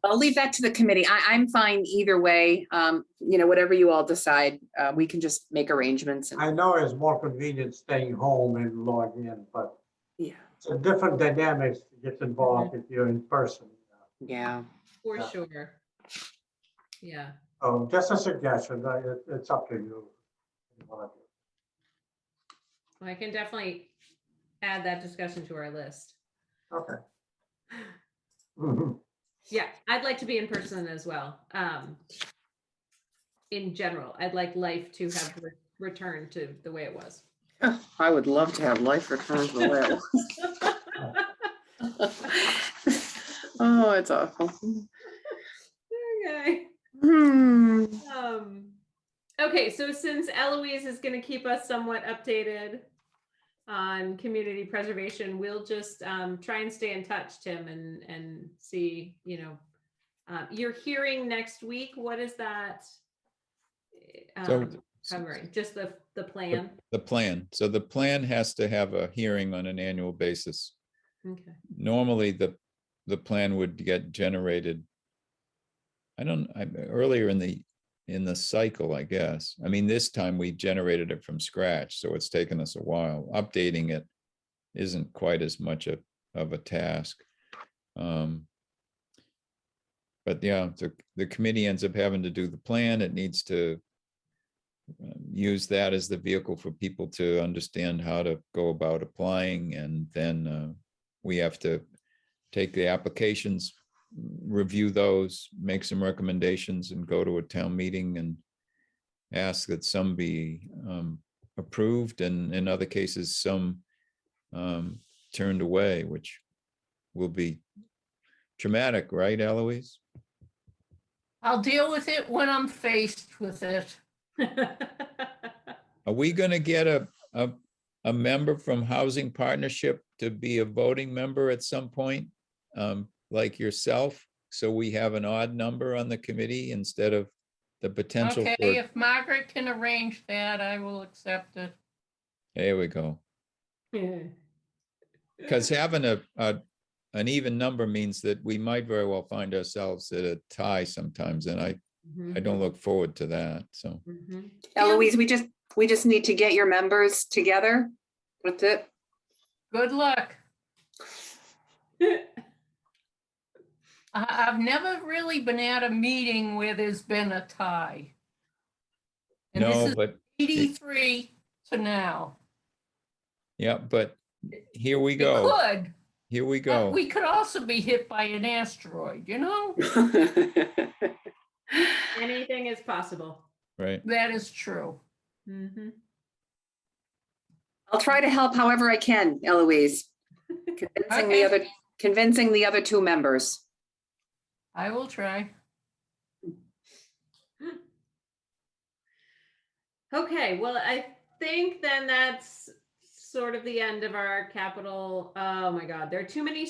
S2: I'll leave that to the committee. I'm fine either way. Whatever you all decide, we can just make arrangements.
S5: I know it's more convenient staying home and logging in, but
S2: Yeah,
S5: it's a different dynamics to get involved if you're in person.
S2: yeah.
S1: For
S5: Yeah.
S1: sure. Yeah.
S5: Oh, just a suggestion. It's up to you.
S1: I can definitely add that discussion to our list.
S5: Okay. Mhm.
S1: Yeah, I'd like to be in person as well. In general, I'd like life to have returned to the way it was.
S2: I would love to have life return to the way it was. Oh, it's awful.
S1: Okay. Okay, so since Eloise is going to keep us somewhat updated, on community preservation. We'll just try and stay in touch, Tim, and see, your hearing next week. What is that?
S3: So
S1: Covering just the plan.
S3: the plan. So the plan has to have a hearing on an annual basis.
S1: Okay.
S3: Normally, the plan would get generated. Earlier in the cycle, I guess. I mean, this time we generated it from scratch, so it's taken us a while. Updating it isn't quite as much of a task. But yeah, the committee ends up having to do the plan. It needs to use that as the vehicle for people to understand how to go about applying, and then we have to take the applications, review those, make some recommendations, and go to a town meeting and ask that some be approved, and in other cases, some turned away, which will be traumatic, right, Eloise?
S4: I'll deal with it when I'm faced with it.
S3: Are we going to get a member from Housing Partnership to be a voting member at some point, like yourself? So we have an odd number on the committee instead of the potential
S4: Okay,
S3: for,
S4: if Margaret can arrange that, I will accept it.
S3: there we go. Because having an even number means that we might very well find ourselves at a tie sometimes, and I don't look forward to that, so.
S2: Eloise, we just need to get your members together. That's it.
S4: Good luck. I've never really been at a meeting where there's been a tie. And this
S3: No,
S4: is
S3: but,
S4: 83 to now.
S3: yeah, but here we
S4: It
S3: go.
S4: could,
S3: Here we
S4: but
S3: go.
S4: we could also be hit by an asteroid, you know?
S1: Anything is possible.
S3: Right.
S4: That is true.
S1: Mhm.
S2: I'll try to help however I can, Eloise. Convincing the other two members.
S4: I will try.
S1: Okay, well, I think then that's sort of the end of our capital. Oh my God, there are too many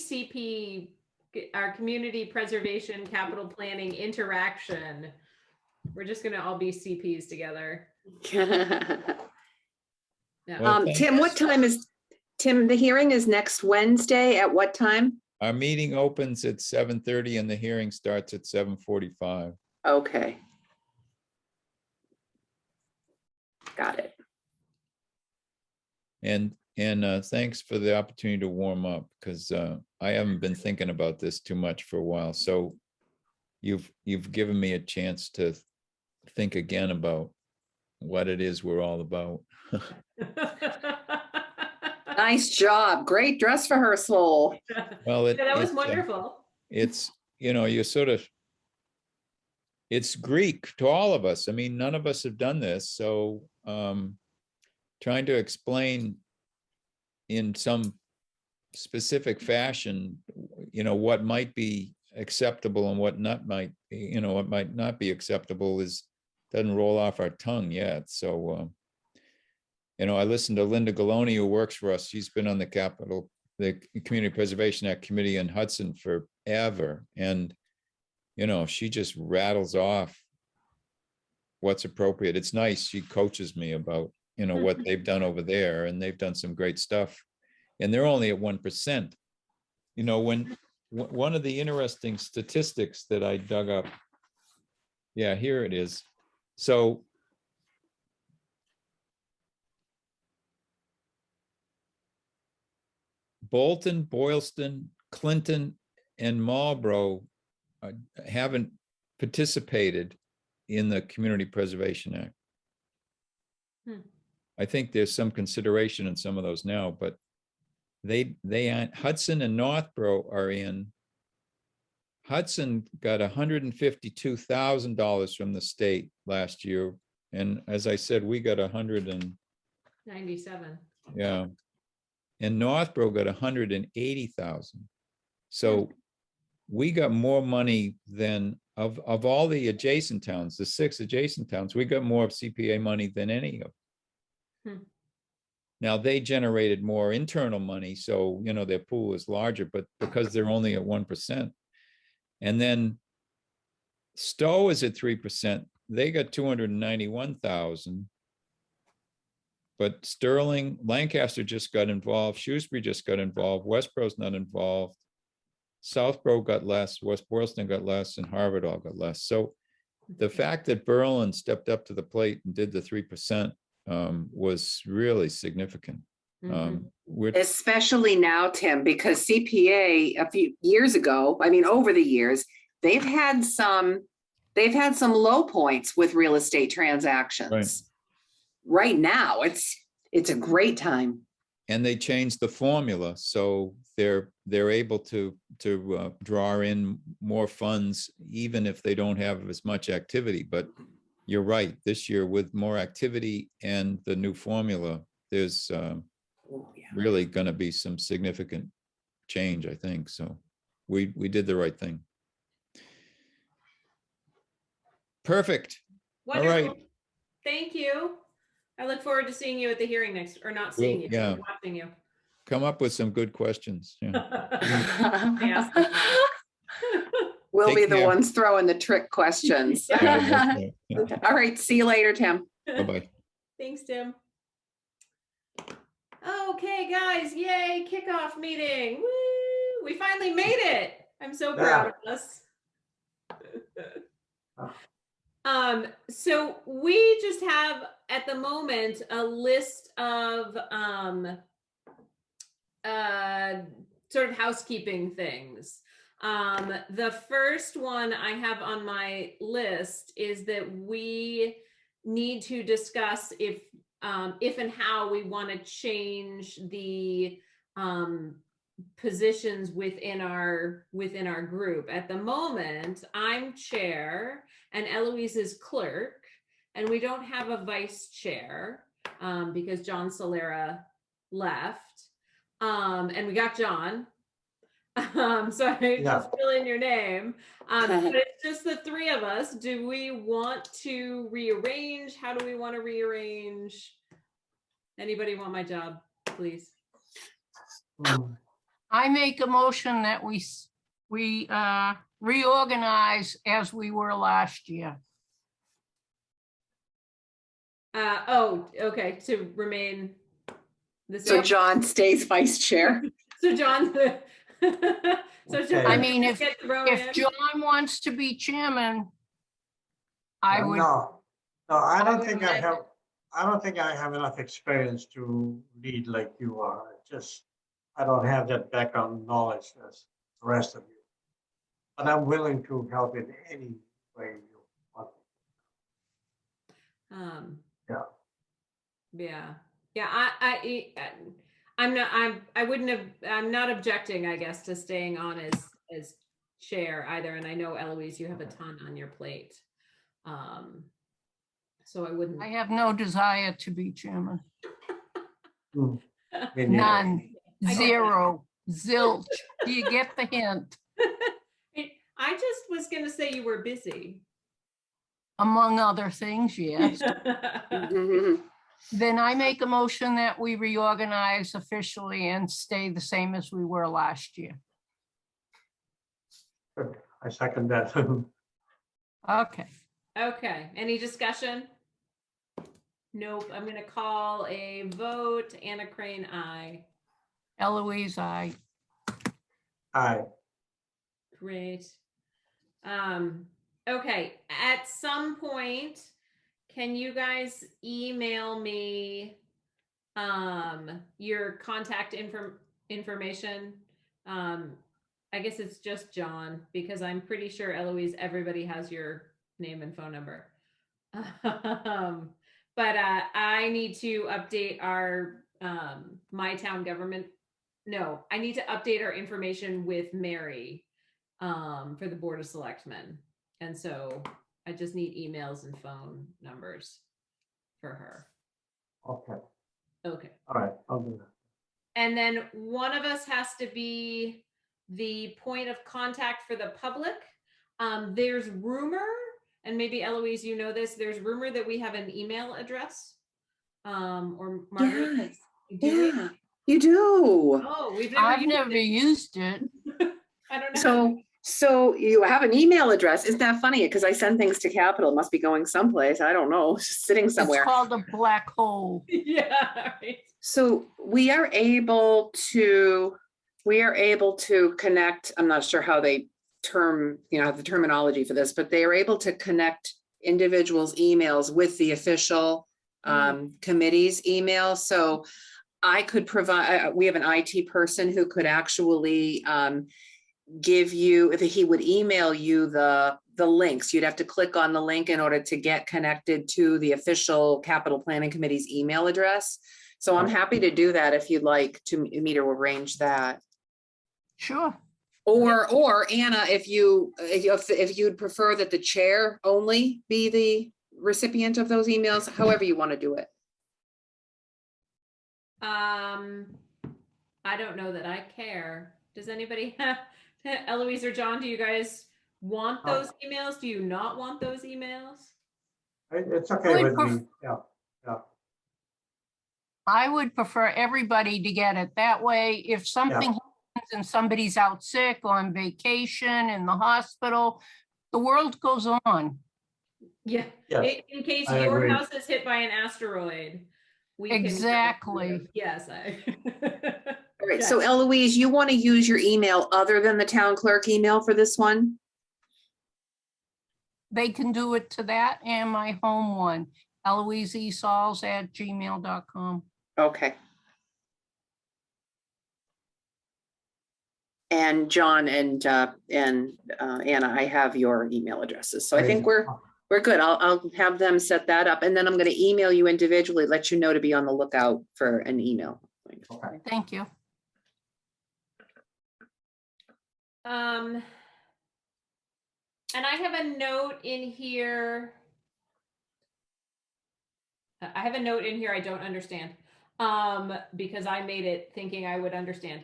S1: our community preservation capital planning interaction. We're just gonna all be CPs together. Yeah.
S3: Well, thank-
S2: Tim, what time is, Tim, the hearing is next Wednesday at what time?
S3: Our meeting opens at 7:30 and the hearing starts at 7:45.
S2: Okay. Got it.
S3: And thanks for the opportunity to warm up, because I haven't been thinking about this too much for a while. So you've given me a chance to think again about what it is we're all about.
S2: Nice job. Great dress rehearsal.
S3: Well,
S1: That was
S3: it's,
S1: wonderful.
S3: it's, you're sort of, it's Greek to all of us. I mean, none of us have done this. So trying to explain in some specific fashion, what might be acceptable and what not might, what might not be acceptable doesn't roll off our tongue yet. So, I listened to Linda Galoni, who works for us. She's been on the Community Preservation Act Committee in Hudson forever. And, she just rattles off what's appropriate. It's nice. She coaches me about, what they've done over there, and they've done some great stuff. And they're only at 1%. When one of the interesting statistics that I dug up, yeah, here it is. So Bolton, Boylston, Clinton, and Marlborough haven't participated in the Community Preservation Act. I think there's some consideration in some of those now, but they aren't. Hudson and Northborough are in. Hudson got $152,000 from the state last year. And as I said, we got
S1: 97.
S3: yeah. And Northborough got 180,000. So we got more money than of all the adjacent towns, the 6 adjacent towns, we got more of CPA money than any of them. Now, they generated more internal money, so, you know, their pool is larger, but because they're only at 1%. And then Stowe is at 3%. They got 291,000. But Sterling, Lancaster just got involved, Shrewsbury just got involved, Westboro's not involved. Southborough got less, West Boylston got less, and Harvard all got less. So the fact that Berlin stepped up to the plate and did the 3% was really significant. We're,
S2: Especially now, Tim, because CPA a few years ago, I mean, over the years, they've had some low points with real estate transactions. Right now, it's a great time.
S3: and they changed the formula, so they're able to draw in more funds, even if they don't have as much activity. But you're right, this year with more activity and the new formula, there's
S2: Oh, yeah.
S3: really going to be some significant change, I think. So we did the right thing. Perfect. All
S1: Wonderful.
S3: right.
S1: Thank you. I look forward to seeing you at the hearing next, or not seeing you,
S3: yeah.
S1: but watching you.
S3: Come up with some good questions. Yeah.
S1: Yes.
S2: We'll
S3: Take
S2: be the
S3: care.
S2: ones throwing the trick questions.
S3: Yeah, that's right. Yeah.
S2: All right, see you later, Tim.
S3: Bye-bye.
S1: Thanks, Tim. Okay, guys, yay, kickoff meeting. Woo! We finally made it. I'm so proud of us. So we just have at the moment a list of sort of housekeeping things. The first one I have on my list is that we need to discuss if and how we want to change the positions within our group. At the moment, I'm chair and Eloise is clerk, and we don't have a vice chair because John Solera left, and we got John. So I just fill in your name. But it's just the three of us. Do we want to rearrange? How do we want to rearrange? Anybody want my job, please?
S4: I make a motion that we reorganize as we were last year.
S1: Oh, okay, to remain the
S2: So
S1: same.
S2: John stays vice chair.
S1: So John, so John,
S4: I mean, if
S1: get thrown
S4: if
S1: in.
S4: John wants to be chairman, I would.
S5: No, I don't think I
S1: like
S5: have, I don't think I have enough experience to lead like you are. I don't have that background knowledge as the rest of you. But I'm willing to help in any way you want.
S1: I'm not objecting, I guess, to staying on as chair either. And I know, Eloise, you have a ton on your plate. So I wouldn't.
S4: I have no desire to be chairman.
S5: Me neither.
S4: None.
S1: I get
S4: Zero. Zilch. Do you get the hint?
S1: I just was gonna say you were busy.
S4: Among other things, yes.
S2: Mhm.
S4: Then I make a motion that we reorganize officially and stay the same as we were last year.
S5: I second that.
S4: Okay.
S1: Okay, any discussion? Nope, I'm gonna call a vote. Anna Crane, aye.
S4: Eloise, I.
S5: Aye.
S1: Great. Okay, at some point, can you guys email me your contact information? I guess it's just John, because I'm pretty sure, Eloise, everybody has your name and phone number. But I need to update our my town government. No, I need to update our information with Mary for the Board of Selectmen. And so I just need emails and phone numbers for her.
S5: Okay.
S1: Okay.
S5: All right. I'll do that.
S1: And then one of us has to be the point of contact for the public. There's rumor, and maybe Eloise, you know this, there's rumor that we have an email address. Or Margaret.
S2: Yes.
S1: Do we?
S2: Yeah, you do.
S1: Oh, we've never
S4: I've
S1: used
S4: never
S1: it.
S4: used it.
S1: I don't know.
S2: So you have an email address. Isn't that funny? Because I send things to Capital. It must be going someplace. I don't know, just sitting
S4: It's
S2: somewhere.
S4: called a black hole.
S1: Yeah, right.
S2: So we are able to connect, I'm not sure how they the terminology for this, but they are able to connect individuals' emails with the official committee's email. So I could provide, we have an IT person who could actually give you, if he would email you the links, you'd have to click on the link in order to get connected to the official capital planning committee's email address. So I'm happy to do that if you'd like to me to arrange that.
S4: Sure.
S2: Or Anna, if you'd prefer that the chair only be the recipient of those emails, however you want to do it.
S1: I don't know that I care. Does anybody have, Eloise or John, do you guys want those emails? Do you not want those emails?
S5: It's okay with me, yeah.
S4: I would prefer everybody to get it. That way, if something happens and somebody's out sick, on vacation, in the hospital, the world goes on.
S1: Yeah,
S5: Yes,
S1: in case
S5: I
S1: your
S5: agree.
S1: house is hit by an asteroid, we can.
S4: Exactly.
S1: Yes.
S2: All right, so Eloise, you want to use your email other than the town clerk email for this one?
S4: They can do it to that and my home one, eloiseesols@gmail.com.
S2: Okay. And John and Anna, I have your email addresses. So I think we're good. I'll have them set that up, and then I'm going to email you individually, let you know to be on the lookout for an email.
S5: Okay.
S4: Thank you.
S1: And I have a note in here. I have a note in here I don't understand, because I made it thinking I would understand.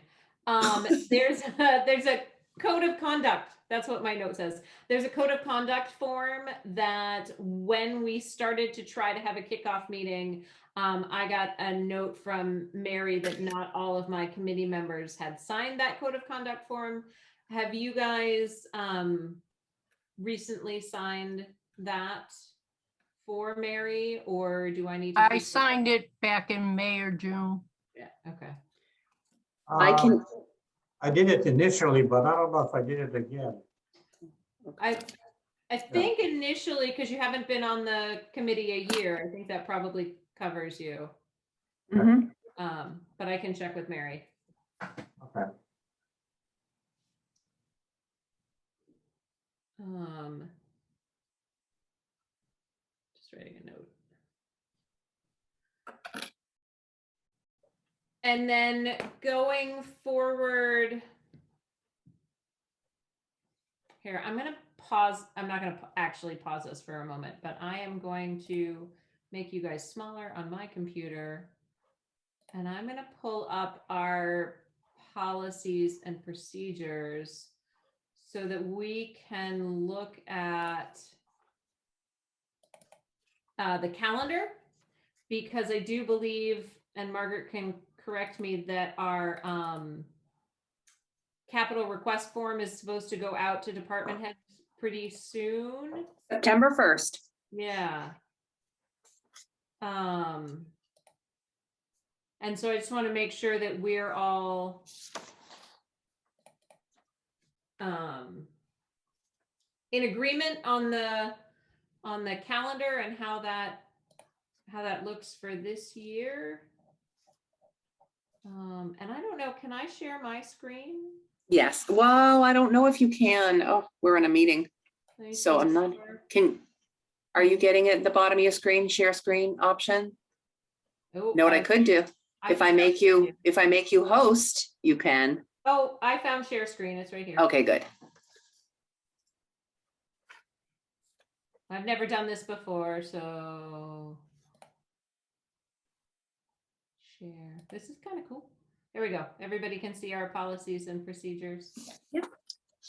S1: There's a code of conduct. That's what my note says. There's a code of conduct form that when we started to try to have a kickoff meeting, I got a note from Mary that not all of my committee members had signed that code of conduct form. Have you guys recently signed that for Mary, or do I need to?
S4: I signed it back in May or June.
S1: Yeah, okay.
S5: I did it initially, but I don't know if I did it again.
S1: I think initially, because you haven't been on the committee a year, I think that probably covers you.
S2: Mhm.
S1: But I can check with Mary.
S5: Okay.
S1: Just writing a note. And then going forward, here, I'm going to pause. I'm not going to actually pause this for a moment, but I am going to make you guys smaller on my computer. And I'm going to pull up our policies and procedures so that we can look at the calendar, because I do believe, and Margaret can correct me, that our capital request form is supposed to go out to department heads pretty soon.
S2: September 1st.
S1: Yeah. And so I just want to make sure that we're all in agreement on the calendar and how that looks for this year. And I don't know, can I share my screen?
S2: Yes. Well, I don't know if you can. Oh, we're in a meeting. So I'm not, are you getting it at the bottom of your screen, share screen option?
S1: Oh,
S2: Know what I could do? If I make you host, you can.
S1: Oh, I found share screen. It's right here.
S2: Okay, good.
S1: I've never done this before, so share. This is kind of cool. There we go. Everybody can see our policies and procedures.
S2: Yep.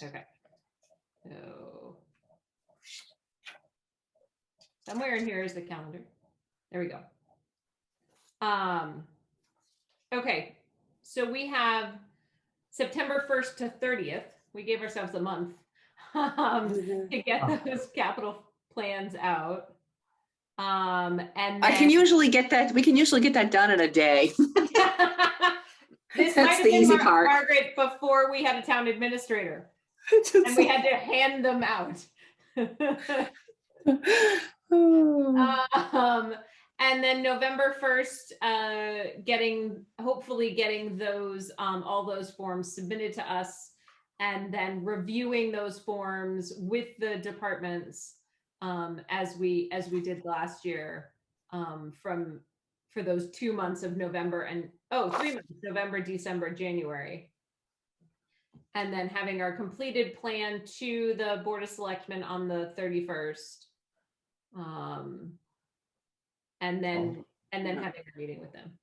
S1: Okay. So somewhere in here is the calendar. There we go. Okay, so we have September 1st to 30th. We gave ourselves a month to get those capital plans out. And
S2: I
S1: then
S2: can usually get that, we can usually get that done in a day.
S1: this
S2: That's
S1: might have
S2: the
S1: been
S2: easy part.
S1: Margaret before we had a town administrator, and we had to hand them out. And then November 1st, hopefully getting those, all those forms submitted to us, and then reviewing those forms with the departments, as we did last year, for those 2 months of November and, 3 months, November, December, January. And then having our completed plan to the Board of Selectmen on the 31st. And then having a meeting with them.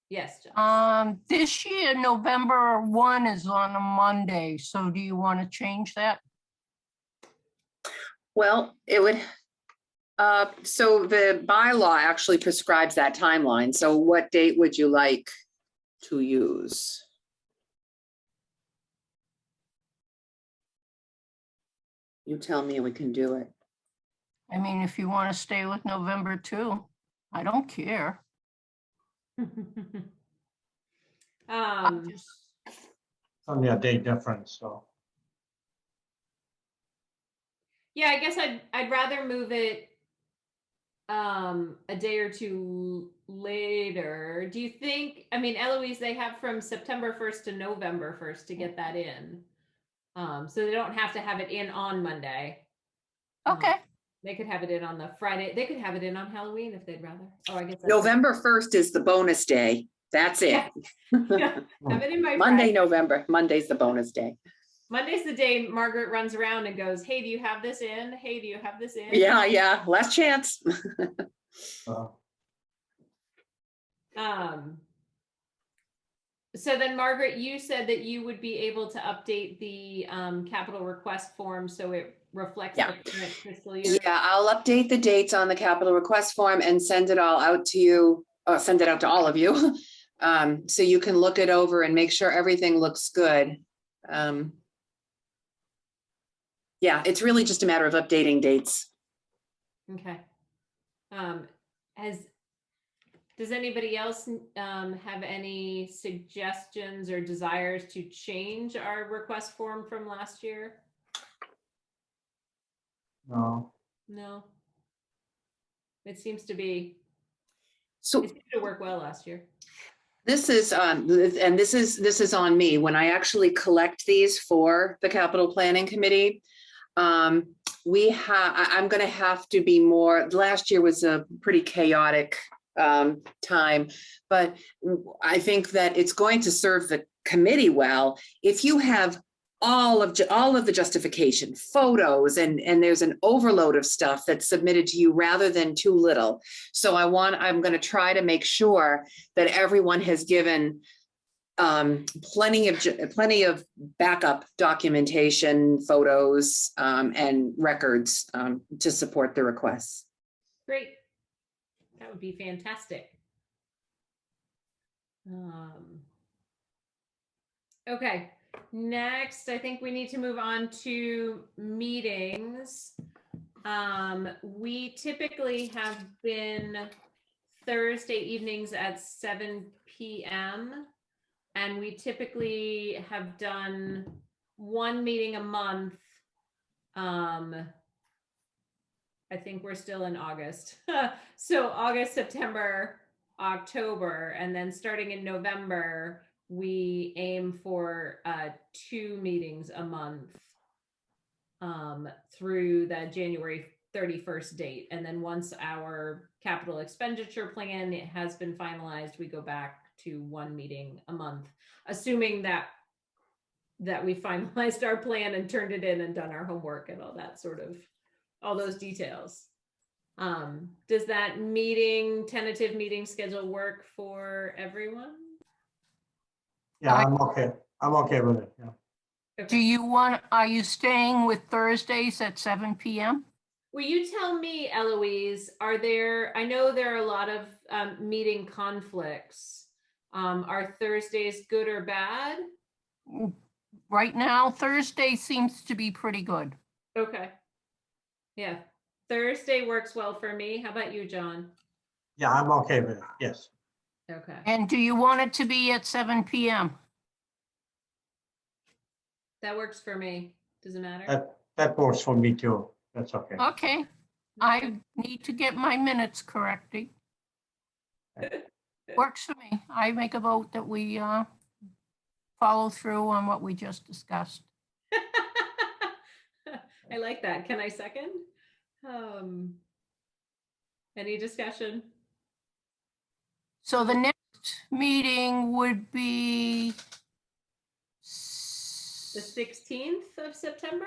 S1: Yes, John.
S4: This year, November 1 is on a Monday, so do you want to change that?
S2: Well, it would, so the bylaw actually prescribes that timeline. So what date would you like to use? You tell me and we can do it.
S4: I mean, if you want to stay with November 2, I don't care. I'm just-
S5: It's only a day difference, so.
S1: Yeah, I guess I'd rather move it a day or two later. Do you think, I mean, Eloise, they have from September 1st to November 1st to get that in. So they don't have to have it in on Monday.
S4: Okay,
S1: They could have it in on the Friday. They could have it in on Halloween if they'd rather. Oh, I guess that's
S2: November 1st is the bonus day. That's it.
S1: Yeah. Have it in by
S2: Monday,
S1: Friday.
S2: Monday's the bonus day.
S1: Monday's the day Margaret runs around and goes, "Hey, do you have this in? Hey, do you have this in?"
S2: Yeah, last chance.
S1: So then, Margaret, you said that you would be able to update the capital request form so it reflects
S2: Yeah.
S1: the current fiscal year.
S2: Yeah, I'll update the dates on the capital request form and send it all out to you, send it out to all of you. So you can look it over and make sure everything looks good. Yeah, it's really just a matter of updating dates.
S1: Okay. Does anybody else have any suggestions or desires to change our request form from last year?
S5: No,
S1: No. It seems to be,
S2: So
S1: it seemed to work well last year.
S2: this is, and this is on me. When I actually collect these for the capital planning committee, I'm going to have to be more, last year was a pretty chaotic time, but I think that it's going to serve the committee well if you have all of the justification, photos, and there's an overload of stuff that's submitted to you rather than too little. So I'm going to try to make sure that everyone has given plenty of backup documentation, photos, and records to support the requests.
S1: Great. That would be fantastic. Okay, next, I think we need to move on to meetings. We typically have been Thursday evenings at 7 p.m. And we typically have done one meeting a month. I think we're still in August. So August, September, October, and then starting in November, we aim for 2 meetings a month through the January 31st date. And then once our capital expenditure plan has been finalized, we go back to 1 meeting a month, assuming that we finalized our plan and turned it in and done our homework and all that sort of, all those details. Does that tentative meeting schedule work for everyone?
S5: yeah, I'm okay. I'm okay with it, yeah.
S1: Okay.
S4: are you staying with Thursdays at 7 p.m.?
S1: Will you tell me, Eloise, I know there are a lot of meeting conflicts. Are Thursdays good or bad?
S4: Right now, Thursday seems to be pretty good.
S1: Okay. Yeah, Thursday works well for me. How about you, John?
S5: Yeah, I'm okay with it, yes.
S1: Okay.
S4: And do you want it to be at 7 PM?
S1: That works for me. Does it matter?
S5: That works for me too. That's okay.
S4: Okay, I need to get my minutes corrected. Works for me. I make a vote that we follow through on what we just discussed.
S1: I like that. Can I second? Any discussion?
S4: So the next meeting would be
S1: The 16th of September?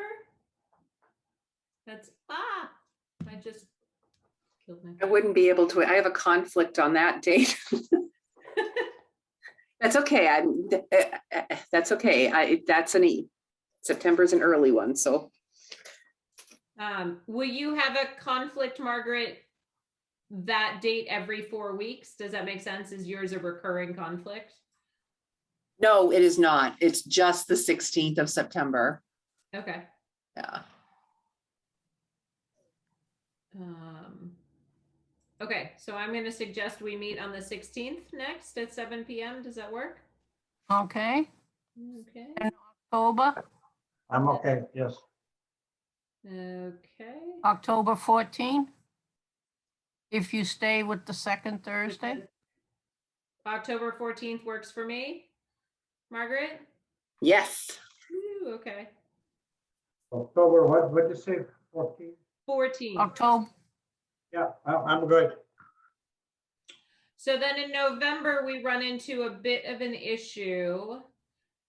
S1: That's, I just killed my.
S2: I wouldn't be able to, I have a conflict on that date. That's okay. That's okay. September's an early one, so.
S1: Will you have a conflict, Margaret, that date every 4 weeks? Does that make sense? Is yours a recurring conflict?
S2: No, it is not. It's just the 16th of September.
S1: Okay.
S2: Yeah.
S1: Okay, so I'm going to suggest we meet on the 16th next at 7 p.m. Does that work?
S4: okay,
S1: Okay.
S4: October,
S5: I'm okay, yes.
S1: Okay.
S4: October 14th. If you stay with the second Thursday.
S1: October 14th works for me. Margaret?
S2: Yes.
S1: Ooh, okay.
S5: October, what did you say, 14?
S1: 14th.
S4: October,
S5: Yeah, I'm good.
S1: So then in November, we run into a bit of an issue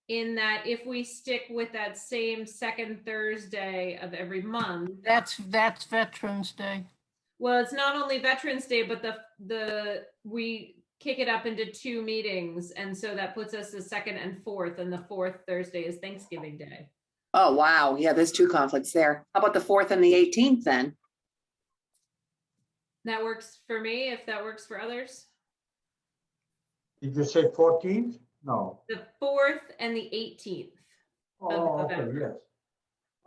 S1: in that if we stick with that same second Thursday of every month,
S4: that's Veterans Day.
S1: well, it's not only Veterans Day, but we kick it up into 2 meetings. And so that puts us the 2nd and 4th, and the 4th Thursday is Thanksgiving Day.
S2: Oh, wow. Yeah, there's 2 conflicts there. How about the 4th and the 18th then?
S1: That works for me, if that works for others.
S5: Did you say 14th? No.
S1: The 4th and the 18th.
S5: Oh, okay,
S1: November.
S5: yes.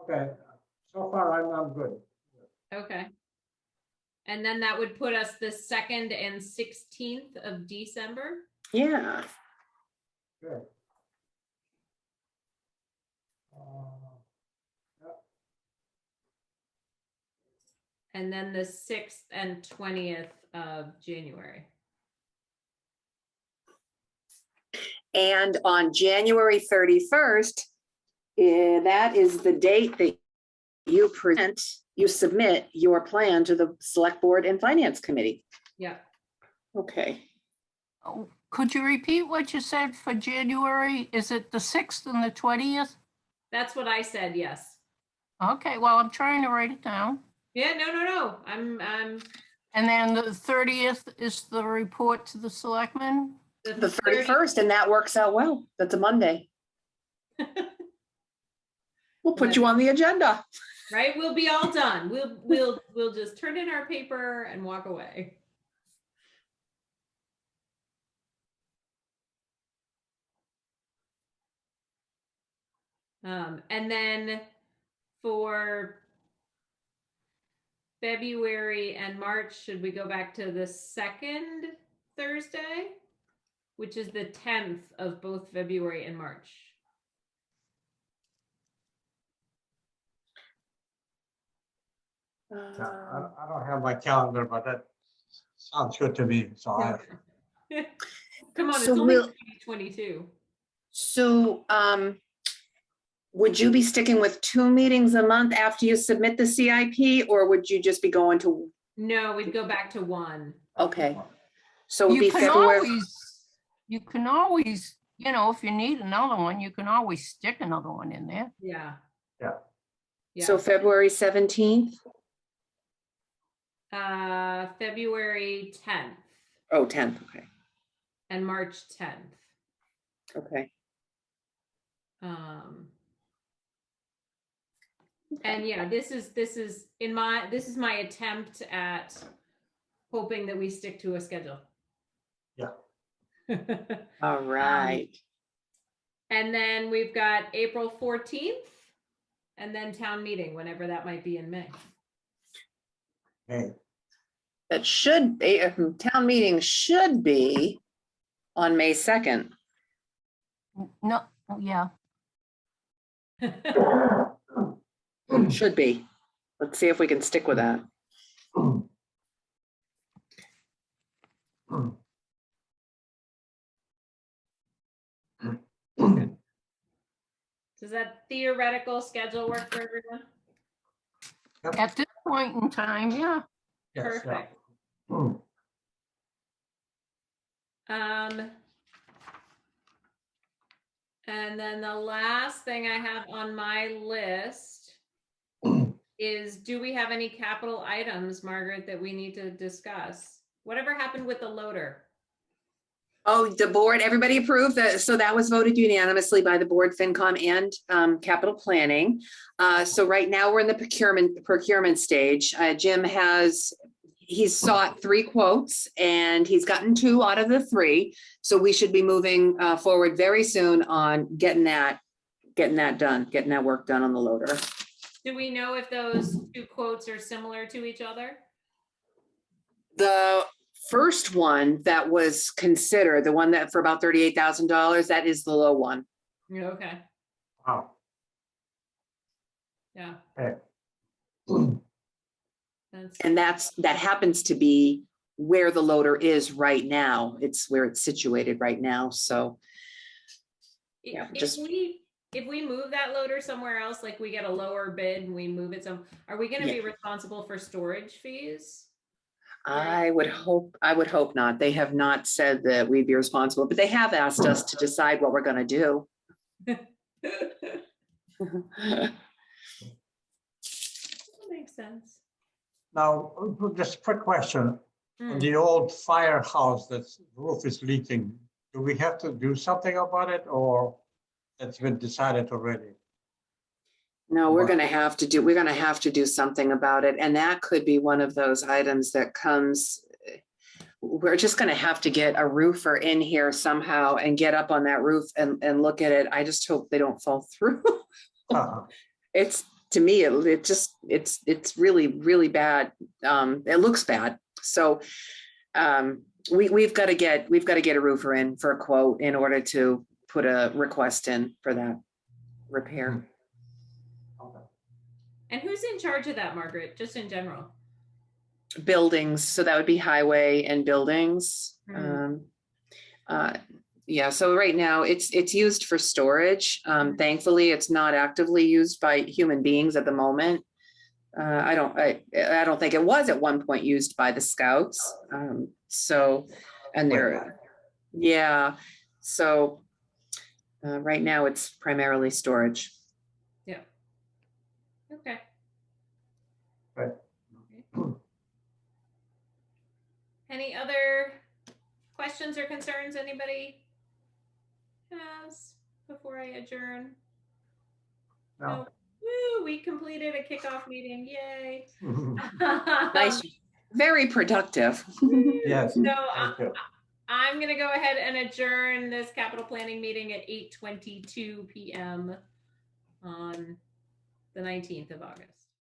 S5: Okay, so far I'm good.
S1: Okay. And then that would put us the 2nd and 16th of December.
S2: Yeah.
S5: Good.
S1: And then the 6th and 20th of January.
S2: And on January 31st, that is the date that you submit your plan to the Select Board and Finance Committee.
S1: Yeah.
S2: Okay.
S4: Oh, could you repeat what you said for January? Is it the 6th and the 20th?
S1: That's what I said, yes.
S4: Okay, well, I'm trying to write it down.
S1: Yeah, no. I'm
S4: And then the 30th is the report to the selectmen?
S2: The 31st, and that works out well. That's a Monday. We'll put you on the agenda.
S1: Right, we'll be all done. We'll just turn in our paper and walk away. And then for February and March, should we go back to the 2nd Thursday, which is the 10th of both February and March?
S5: I don't have my calendar, but that sounds good to me, so
S1: Come on,
S2: So
S1: it's only
S2: we'll-
S1: 2022.
S2: So, would you be sticking with 2 meetings a month after you submit the CIP, or would you just be going to,
S1: No, we'd go back to 1.
S2: okay. So it would
S4: You
S2: be
S4: can
S2: February.
S4: always, if you need another one, you can always stick another one in there.
S1: Yeah.
S5: Yeah.
S2: So February 17th?
S1: February 10th
S2: Oh, 10th, okay,
S1: and March 10th.
S2: okay.
S1: And yeah, this is my attempt at hoping that we stick to a schedule.
S5: Yeah.
S2: All right.
S1: And then we've got April 14th and then town meeting, whenever that might be in May.
S5: Hey,
S2: That should be, town meeting should be on May 2nd.
S4: No, yeah,
S2: Should be. Let's see if we can stick with that.
S1: Does that theoretical schedule work for everyone?
S4: at this point in time, yeah.
S5: yes, yeah.
S1: Perfect. And then the last thing I have on my list is, do we have any capital items, Margaret, that we need to discuss? Whatever happened with the loader?
S2: Oh, the board, everybody approved that. So that was voted unanimously by the board, FinCom and capital planning. So right now we're in the procurement stage. Jim he's sought 3 quotes and he's gotten 2 out of the 3. So we should be moving forward very soon on getting that done, getting that work done on the loader.
S1: Do we know if those 2 quotes are similar to each other?
S2: The first one that was considered, the one that for about $38,000, that is the low one.
S1: Yeah, okay,
S5: Wow.
S1: yeah.
S5: Hey.
S1: That's,
S2: And that happens to be where the loader is right now. It's where it's situated right now. So yeah,
S1: if we move that loader somewhere else, like we get a lower bid and we move it are we gonna be responsible for storage fees?
S2: I would hope not. They have not said that we'd be responsible, but they have asked us to decide what we're gonna do.
S1: That makes sense.
S5: Now, just a quick question. On
S1: Hmm.
S5: the old firehouse that's roof is leaking, do we have to do something about it, or that's been decided already?
S2: No, we're gonna have to do something about it. And that could be one of those items that comes. We're just gonna have to get a roofer in here somehow and get up on that roof and look at it. I just hope they don't fall through. It's, to me, it's really, really bad. It looks bad. So we've got to get a roofer in for a quote in order to put a request in for that repair.
S1: And who's in charge of that, Margaret, just in general?
S2: Buildings, so that would be highway and buildings. Yeah, so right now it's used for storage. Thankfully, it's not actively used by human beings at the moment. I don't think it was at one point used by the scouts. So, and yeah, so right now it's primarily storage.
S1: Yeah. Okay.
S5: Right.
S1: Any other questions or concerns anybody has before I adjourn?
S5: No.
S1: Woo, we completed a kickoff meeting. Yay.
S2: Nice, very productive.
S5: Yes.
S1: So
S5: Thank you.
S1: I'm going to go ahead and adjourn this capital planning meeting at 8:22 p.m. on the 19th of August.